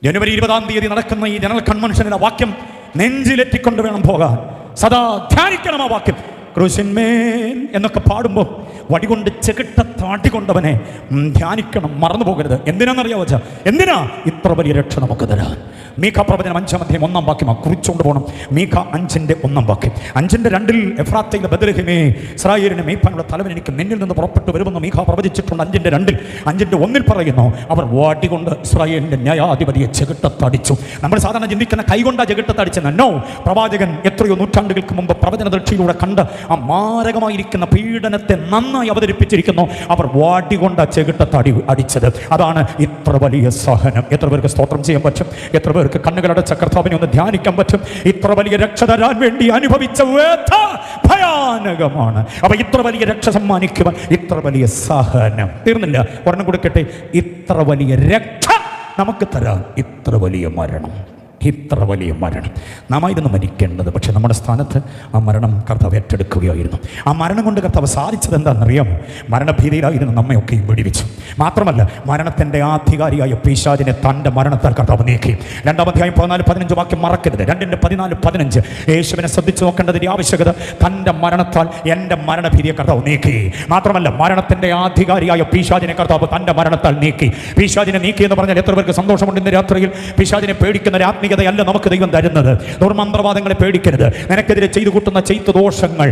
ജനുവരി 20 നടക്കുന്ന ഈ ജനറൽ കൺവെൻഷനിലെ വാക്യം നെഞ്ചിലെത്തിക്കൊണ്ട് വേണം പോകാൻ. സദാ ധ്യാനിക്കണം ആ വാക്യം. ക്രൂശിന്മേൽ എന്നൊക്കെ പാടുമ്പോൾ വടികൊണ്ട് ചെകിട്ടത്താടിക്കൊണ്ടവനെ ധ്യാനിക്കണം, മറന്നു പോകരുത്. എന്തിനാണെന്നറിയാവോ? എന്തിനാ ഇത്ര വലിയ രക്ഷ നമുക്ക് തരാൻ? മീഖ പ്രവചനം 5-1 വാക്യമാണ് കുറിച്ചുകൊണ്ട് പോകണം. മീഖ 5:1 വാക്യം. 5:2 എഫ്രാത്തയിലെ ബത്ലഹേമേ, ഇസ്രായേലിനെ മേയ്പ്പാനുള്ള തലവൻ എനിക്ക് നിന്നിൽ നിന്ന് പുറപ്പെട്ടു വരുമെന്ന് മീഖ പ്രവചിച്ചിട്ടുണ്ട്. 5:2. 5:1 പറയുന്നു, അവർ വടികൊണ്ട് ഇസ്രായേലിന്റെ ന്യായാധിപതിയെ ചെകിട്ടത്തടിച്ചു. നമ്മൾ സാധാരണ ചിന്തിക്കുന്ന കൈകൊണ്ടാ ചെകിട്ടത്തടിച്ചെന്ന്. നോ, പ്രവാചകൻ എത്രയോ നൂറ്റാണ്ടുകൾക്ക് മുമ്പ് പ്രവചന ദൃഷ്ടിയിലൂടെ കണ്ട് ആ മാരകമായിരിക്കുന്ന പീഡനത്തെ നന്നായി അവതരിപ്പിച്ചിരിക്കുന്നു. അവർ വടികൊണ്ട് ചെകിട്ടത്തടി അടിച്ചത്. അതാണ് ഇത്ര വലിയ സഹനം. എത്ര പേർക്ക് സ്തോത്രം ചെയ്യാൻ പറ്റും? എത്ര പേർക്ക് കണ്ണുകളടച്ച കർത്താവിനെ ഒന്ന് ധ്യാനിക്കാൻ പറ്റും? ഇത്ര വലിയ രക്ഷ തരാൻ വേണ്ടി അനുഭവിച്ച വേദന ഭയാനകമാണ്. അപ്പൊ ഇത്ര വലിയ രക്ഷ സമ്മാനിക്കുവാൻ ഇത്ര വലിയ സഹനം. തീർന്നില്ല, ഒരെണ്ണം കൊടുക്കട്ടെ. ഇത്ര വലിയ രക്ഷ നമുക്ക് തരാൻ ഇത്ര വലിയ മരണം. ഇത്ര വലിയ മരണം. നാമായിരുന്നു മരിക്കേണ്ടത്, പക്ഷെ നമ്മുടെ സ്ഥാനത്ത് ആ മരണം കർത്താവ് ഏറ്റെടുക്കുകയായിരുന്നു. ആ മരണം കൊണ്ട് കർത്താവ് സാധിച്ചത് എന്താണെന്നറിയാമോ? മരണഭീതിയിലായിരുന്നു നമ്മയൊക്കെയും വെടിവെച്ചു. മാത്രമല്ല, മരണത്തിൻ്റെ ആധികാരിയായ പിശാചിനെ തൻ്റെ മരണത്താൽ കർത്താവ് നീക്കി. 2-ാം അധ്യായം 14-15 വാക്യം മറക്കരുത്. 2:14-15 യേശുവിനെ ശ്രദ്ധിച്ചു നോക്കേണ്ടതിൻ്റെ ആവശ്യകത. തൻ്റെ മരണത്താൽ എൻ്റെ മരണഭീതിയെ കർത്താവ് നീക്കി. മാത്രമല്ല, മരണത്തിൻ്റെ ആധികാരിയായ പിശാചിനെ കർത്താവ് തൻ്റെ മരണത്താൽ നീക്കി. പിശാചിനെ നീക്കി എന്ന് പറഞ്ഞാൽ എത്ര പേർക്ക് സന്തോഷമുണ്ട്? ഇന്ന് രാത്രിയിൽ പിശാചിനെ പേടിക്കുന്ന ആത്മീയതയല്ല നമുക്ക് ദൈവം തരുന്നത്. ദുർമന്ത്രവാദങ്ങളെ പേടിക്കരുത്. നിനക്കെതിരെ ചെയ്തു കൂട്ടുന്ന ചെയ്തു ദോഷങ്ങൾ,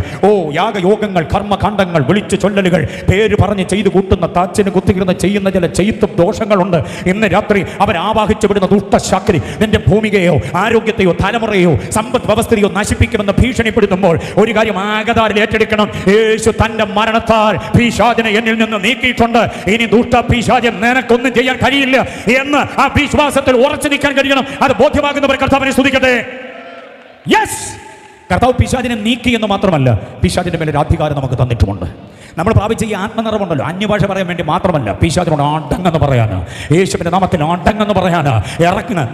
യാഗയോഗങ്ങൾ, കർമ്മകാണ്ഡങ്ങൾ, വിളിച്ചു ചൊല്ലലുകൾ, പേര് പറഞ്ഞ് ചെയ്തു കൂട്ടുന്ന താച്ചിന് കുത്തിയിരുന്ന് ചെയ്യുന്ന ചില ചെയ്തു ദോഷങ്ങളുണ്ട്. ഇന്ന് രാത്രി അവൻ ആവാഹിച്ചു വിടുന്ന ദുഷ്ടശക്തി നിന്റെ ഭൂമികയോ ആരോഗ്യത്തെയോ തലമുറയോ സമ്പദ് വ്യവസ്ഥയോ നശിപ്പിക്കുമെന്ന് ഭീഷണിപ്പെടുത്തുമ്പോൾ ഒരു കാര്യം ആകതാരിൽ ഏറ്റെടുക്കണം. യേശു തന്റെ മരണത്താൽ പിശാചിനെ എന്നിൽ നിന്ന് നീക്കിയിട്ടുണ്ട്. ഇനി ദുഷ്ട പിശാചൻ നിനക്കൊന്നും ചെയ്യാൻ കഴിയില്ല എന്ന് ആ വിശ്വാസത്തിൽ ഉറച്ചു നിൽക്കാൻ കഴിയണം. അത് ബോധ്യമാകുന്നവർ കർത്താവിനെ സ്തുതിക്കട്ടെ. യെസ്, കർത്താവ് പിശാചിനെ നീക്കി എന്ന് മാത്രമല്ല, പിശാചിന്റെ മേലെ അധികാരം നമുക്ക് തന്നിട്ടുമുണ്ട്. നമ്മൾ പ്രാപിച്ച ഈ ആത്മനിറവുണ്ടല്ലോ, അന്യഭാഷ പറയാൻ വേണ്ടി മാത്രമല്ല, പിശാചിനോട് അടങ്ങെന്ന് പറയാന്, യേശുവിന്റെ നാമത്തിൽ അടങ്ങെന്ന് പറയാന്, ഇറങ്ങുക,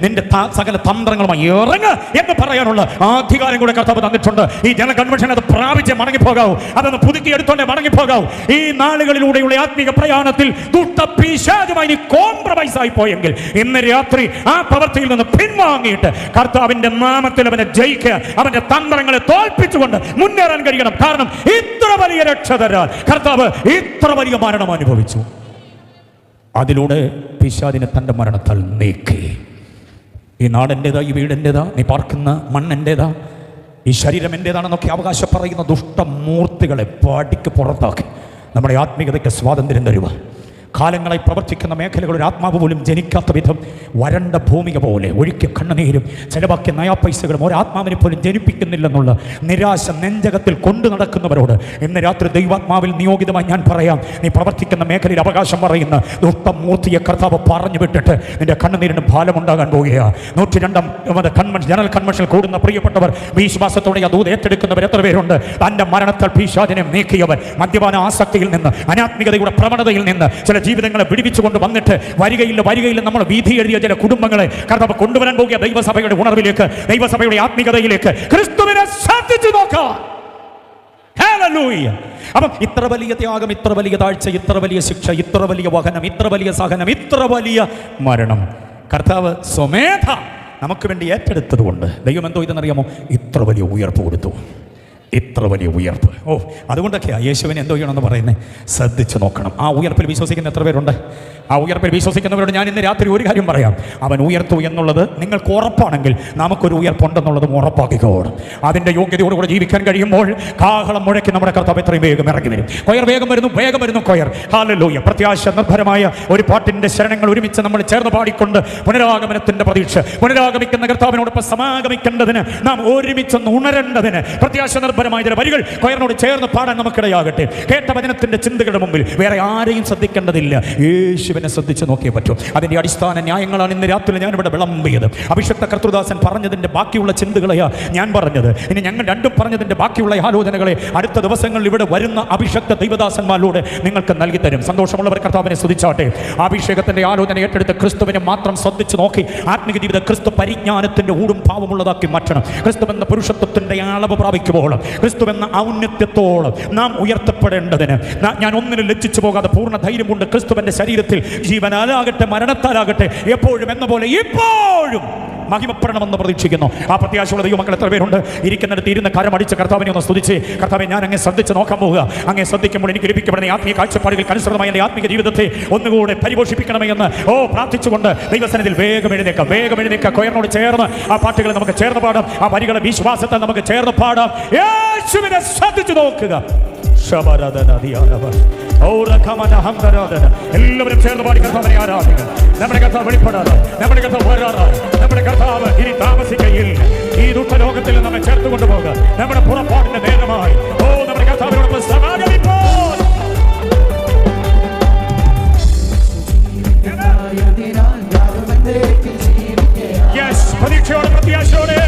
നിന്റെ സകല തന്ത്രങ്ങളുമായി ഇറങ്ങ് എന്ന് പറയാനുള്ള അധികാരം കൂടെ കർത്താവ് തന്നിട്ടുണ്ട്. ഈ ജനറൽ കൺവെൻഷൻ അത് പ്രാപിച്ച് മടങ്ങിപ്പോകാവൂ, അതൊന്ന് പുതുക്കിയെടുത്തോണ്ടേ മടങ്ങിപ്പോകാവൂ. ഈ നാളുകളിലൂടെയുള്ള ആത്മീക പ്രയാണത്തിൽ ദുഷ്ട പിശാചുമായി നീ കോംപ്രമൈസ് ആയി പോയെങ്കിൽ ഇന്ന് രാത്രി ആ പ്രവൃത്തിയിൽ നിന്ന് പിൻവാങ്ങിയിട്ട് കർത്താവിന്റെ നാമത്തിൽ അവനെ ജയിക്കുക, അവന്റെ തന്ത്രങ്ങളെ തോൽപ്പിച്ചുകൊണ്ട് മുന്നേറാൻ കഴിയണം. കാരണം ഇത്ര വലിയ രക്ഷ കർത്താവ് ഇത്ര വലിയ മരണം അനുഭവിച്ചു. അതിലൂടെ പിശാചിനെ തന്റെ മരണത്താൽ നീക്കി. ഈ നാടെൻ്റെതാ, ഈ വീടെൻ്റെതാ, നീ പാർക്കുന്ന മണ്ണെൻ്റെതാ, ഈ ശരീരം എൻ്റെതാണെന്നൊക്കെ അവകാശം പറയുന്ന ദുഷ്ടമൂർത്തികളെ പാടിക്ക് പുറത്താക്കി നമ്മുടെ ആത്മീയതയ്ക്ക് സ്വാതന്ത്ര്യം തരുക. കാലങ്ങളായി പ്രവർത്തിക്കുന്ന മേഖലകൾ ഒരു ആത്മാവ് പോലും ജനിക്കാത്ത വിധം വരണ്ട ഭൂമിക പോലെ ഒഴുക്കിയ കണ്ണുനീരും ചെലവാക്കിയ നയാ പൈസകളും ഒരാത്മാവിനെ പോലും ജനിപ്പിക്കുന്നില്ലെന്നുള്ള നിരാശ നെഞ്ചകത്തിൽ കൊണ്ടു നടക്കുന്നവരോട് ഇന്ന് രാത്രി ദൈവാത്മാവിൽ നിയോഗിതമായി ഞാൻ പറയാം, നീ പ്രവർത്തിക്കുന്ന മേഖലയിൽ അവകാശം പറയുന്ന ദുഷ്ടമൂർത്തിയെ കർത്താവ് പറഞ്ഞു വിട്ടിട്ട് നിന്റെ കണ്ണുനീരിന് ഫലമുണ്ടാകാൻ പോകുകയാണ്. 102ാം ജനറൽ കൺവെൻഷൻ കൂടുന്ന പ്രിയപ്പെട്ടവർ, വിശ്വാസത്തോടെ ദൂത് ഏറ്റെടുക്കുന്നവർ എത്ര പേരുണ്ട്? തൻ്റെ മരണത്താൽ പിശാചിനെ നീക്കിയവർ, മദ്യപാന ആസക്തിയിൽ നിന്ന്, അനാത്മികതയുടെ പ്രവണതയിൽ നിന്ന് ചില ജീവിതങ്ങളെ പിടിപ്പിച്ചുകൊണ്ട് വന്നിട്ട് വരികയില്ല നമ്മൾ വീതി എഴുതിയ ചില കുടുംബങ്ങളെ കർത്താവ് കൊണ്ടുവരാൻ പോകുക. ദൈവസഭയുടെ ഉണർവിലേക്ക്, ദൈവസഭയുടെ ആത്മീയതയിലേക്ക് ക്രിസ്തുവിനെ ശ്രദ്ധിച്ചു നോക്കാം. ഹല്ലേലൂയ. അപ്പം ഇത്ര വലിയ ത്യാഗം, ഇത്ര വലിയ താഴ്ച, ഇത്ര വലിയ ശിക്ഷ, ഇത്ര വലിയ വഹനം, ഇത്ര വലിയ സഹനം, ഇത്ര വലിയ മരണം കർത്താവ് സ്വമേധ നമുക്ക് വേണ്ടി ഏറ്റെടുത്തത് കൊണ്ട് ദൈവം എന്തോ ഇതെന്നറിയാമോ, ഇത്ര വലിയ ഉയർപ്പ് കൊടുത്തു. ഇത്ര വലിയ ഉയർപ്പ്. അതുകൊണ്ടൊക്കെയാ യേശുവിനെ എന്തോ ചെയ്യണമെന്ന് പറയുന്നത്, ശ്രദ്ധിച്ചു നോക്കണം. ആ ഉയർപ്പിൽ വിശ്വസിക്കുന്ന എത്ര പേരുണ്ട്? ആ ഉയർപ്പിൽ വിശ്വസിക്കുന്നവരോട് ഞാൻ ഇന്ന് രാത്രി ഒരു കാര്യം പറയാം. അവൻ ഉയർത്തു എന്നുള്ളത് നിങ്ങൾക്ക് ഉറപ്പാണെങ്കിൽ നമുക്കൊരു ഉയർപ്പുണ്ടെന്നുള്ളതും ഉറപ്പാക്കിക്കോളും. അതിൻ്റെ യോഗ്യതയോടുകൂടെ ജീവിക്കാൻ കഴിയുമ്പോൾ കാഹളം മുഴക്കി നമ്മുടെ കർത്താവ് എത്രയും വേഗം ഇറങ്ങി വരും. കൊയർ വേഗം വരുന്നു, വേഗം വരുന്നു കൊയർ. ഹല്ലേലൂയ. പ്രത്യാശ നിർഭരമായ ഒരു പാട്ടിൻ്റെ ശരണങ്ങൾ ഒരുമിച്ച് നമ്മൾ ചേർന്ന് പാടിക്കൊണ്ട് പുനരാഗമനത്തിൻ്റെ പ്രതീക്ഷ, പുനരാഗമിക്കുന്ന കർത്താവിനോടൊപ്പം സമാഗമിക്കേണ്ടതിന് നാം ഒരുമിച്ചൊന്ന് ഉണരേണ്ടതിന് പ്രത്യാശ നിർഭരമായ വരികൾ കൊയറിനോട് ചേർന്ന് പാടാൻ നമുക്കിടയാകട്ടെ. കേട്ട വചനത്തിന്റെ ചിന്തകളുടെ മുമ്പിൽ വേറെ ആരെയും ശ്രദ്ധിക്കേണ്ടതില്ല, യേശുവിനെ ശ്രദ്ധിച്ച് നോക്കിയേ പറ്റൂ. അതിന്റെ അടിസ്ഥാന ന്യായങ്ങളാണ് ഇന്ന് രാത്രി ഞാനിവിടെ വിളമ്പിയത്. അഭിഷക്ത കർത്തൃദാസൻ പറഞ്ഞതിന്റെ ബാക്കിയുള്ള ചിന്തകളെയാ ഞാൻ പറഞ്ഞത്. ഇനി ഞങ്ങൾ രണ്ടും പറഞ്ഞതിന്റെ ബാക്കിയുള്ള ആലോചനകളെ അടുത്ത ദിവസങ്ങളിൽ ഇവിടെ വരുന്ന അഭിഷക്ത ദൈവദാസന്മാരിലൂടെ നിങ്ങൾക്ക് നൽകി തരും. സന്തോഷമുള്ളവർ കർത്താവിനെ സ്തുതിച്ചാട്ടെ. അഭിഷേകത്തിന്റെ ആലോചന ഏറ്റെടുത്ത് ക്രിസ്തുവിനെ മാത്രം ശ്രദ്ധിച്ച് നോക്കി ആത്മീയ ജീവിത ക്രിസ്തു പരിജ്ഞാനത്തിന്റെ ഊടും ഭാവമുള്ളതാക്കി മാറ്റണം. ക്രിസ്തു എന്ന പുരുഷത്വത്തിന്റെ അളവ് പ്രാപിക്കുമ്പോൾ, ക്രിസ്തു എന്ന ഔന്നത്യത്തോളം നാം ഉയർത്തപ്പെടേണ്ടതിന് ഞാൻ ഒന്നിനും ലജ്ജിച്ചു പോകാതെ പൂർണ്ണ ധൈര്യം കൊണ്ട് ക്രിസ്തുവിന്റെ ശരീരത്തിൽ ജീവനാലാകട്ടെ മരണത്താലാകട്ടെ എപ്പോഴും എന്ന പോലെ ഇപ്പോഴും മഹിമപ്പെടണമെന്ന് പ്രതീക്ഷിക്കുന്നു. ആ പ്രത്യാശയുള്ള ദൈവമക്കൾ എത്ര പേരുണ്ട്? ഇരിക്കുന്നിടത്ത് ഇരുന്ന് കരമടിച്ച് കർത്താവിനെ ഒന്ന് സ്തുതിച്ച്, കർത്താവെ ഞാൻ അങ്ങേ ശ്രദ്ധിച്ച് നോക്കാൻ പോവുക. അങ്ങേ ശ്രദ്ധിക്കുമ്പോൾ എനിക്ക് ലഭിക്കപ്പെടുന്ന ആത്മീയ കാഴ്ചപ്പാടുകൾക്ക് അനുസൃതമായ എൻ്റെ ആത്മീയ ജീവിതത്തെ ഒന്നുകൂടെ പരിപോഷിപ്പിക്കണമേ എന്ന് പ്രാർത്ഥിച്ചുകൊണ്ട് ദൈവസന്നിധിയിൽ വേഗം എഴുന്നേക്കാം, വേഗം എഴുന്നേക്കാം. കൊയറിനോട് ചേർന്ന് ആ പാട്ടുകൾ നമുക്ക് ചേർന്ന് പാടാം. ആ വരികളെ വിശ്വാസത്തെ നമുക്ക് ചേർന്ന് പാടാം. യേശുവിനെ ശ്രദ്ധിച്ചു നോക്കുക. എല്ലാവരും ചേർന്ന് പാടി കർത്താവിനെ ആരാധിക്കുക. നമ്മുടെ കർത്താവ് വെളിപ്പെടാതെ, നമ്മുടെ കർത്താവ് വരാതെ, നമ്മുടെ കർത്താവ് ഇനി താമസിക്കയിൽ ഈ ദുഃഖലോകത്തിൽ നമ്മെ ചേർത്ത് കൊണ്ടുപോകുക. നമ്മുടെ പുറപ്പാടിന്റെ നേരമായി നമ്മുടെ കർത്താവിനോടൊപ്പം സമാഗമിപ്പോൾ പ്രതീക്ഷയോടെ പ്രത്യാശയോടെ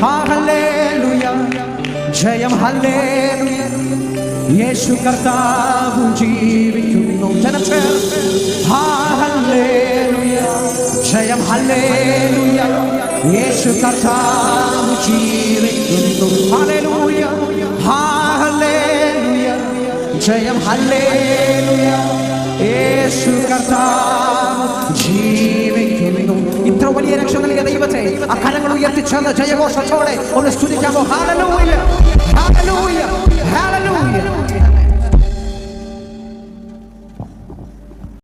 ഹല്ലേലൂയ, ജയം ഹല്ലേലൂയ, യേശു കർത്താവ് ജീവിക്കുന്നു. ജനം ചേർന്ന് ഹല്ലേലൂയ, ജയം ഹല്ലേലൂയ, യേശു കർത്താവ് ജീവിക്കുന്നു. ഹല്ലേലൂയ, ഹല്ലേലൂയ, ജയം ഹല്ലേലൂയ, യേശു കർത്താവ് ജീവിക്കുന്നു. ഇത്ര വലിയ രക്ഷ നൽകിയ ദൈവത്തെ ആ കരങ്ങൾ ഉയർത്തിച്ചേർന്ന് ജയഘോഷത്തോടെ ഒന്ന് സ്തുതിക്കാമോ? ഹല്ലേലൂയ.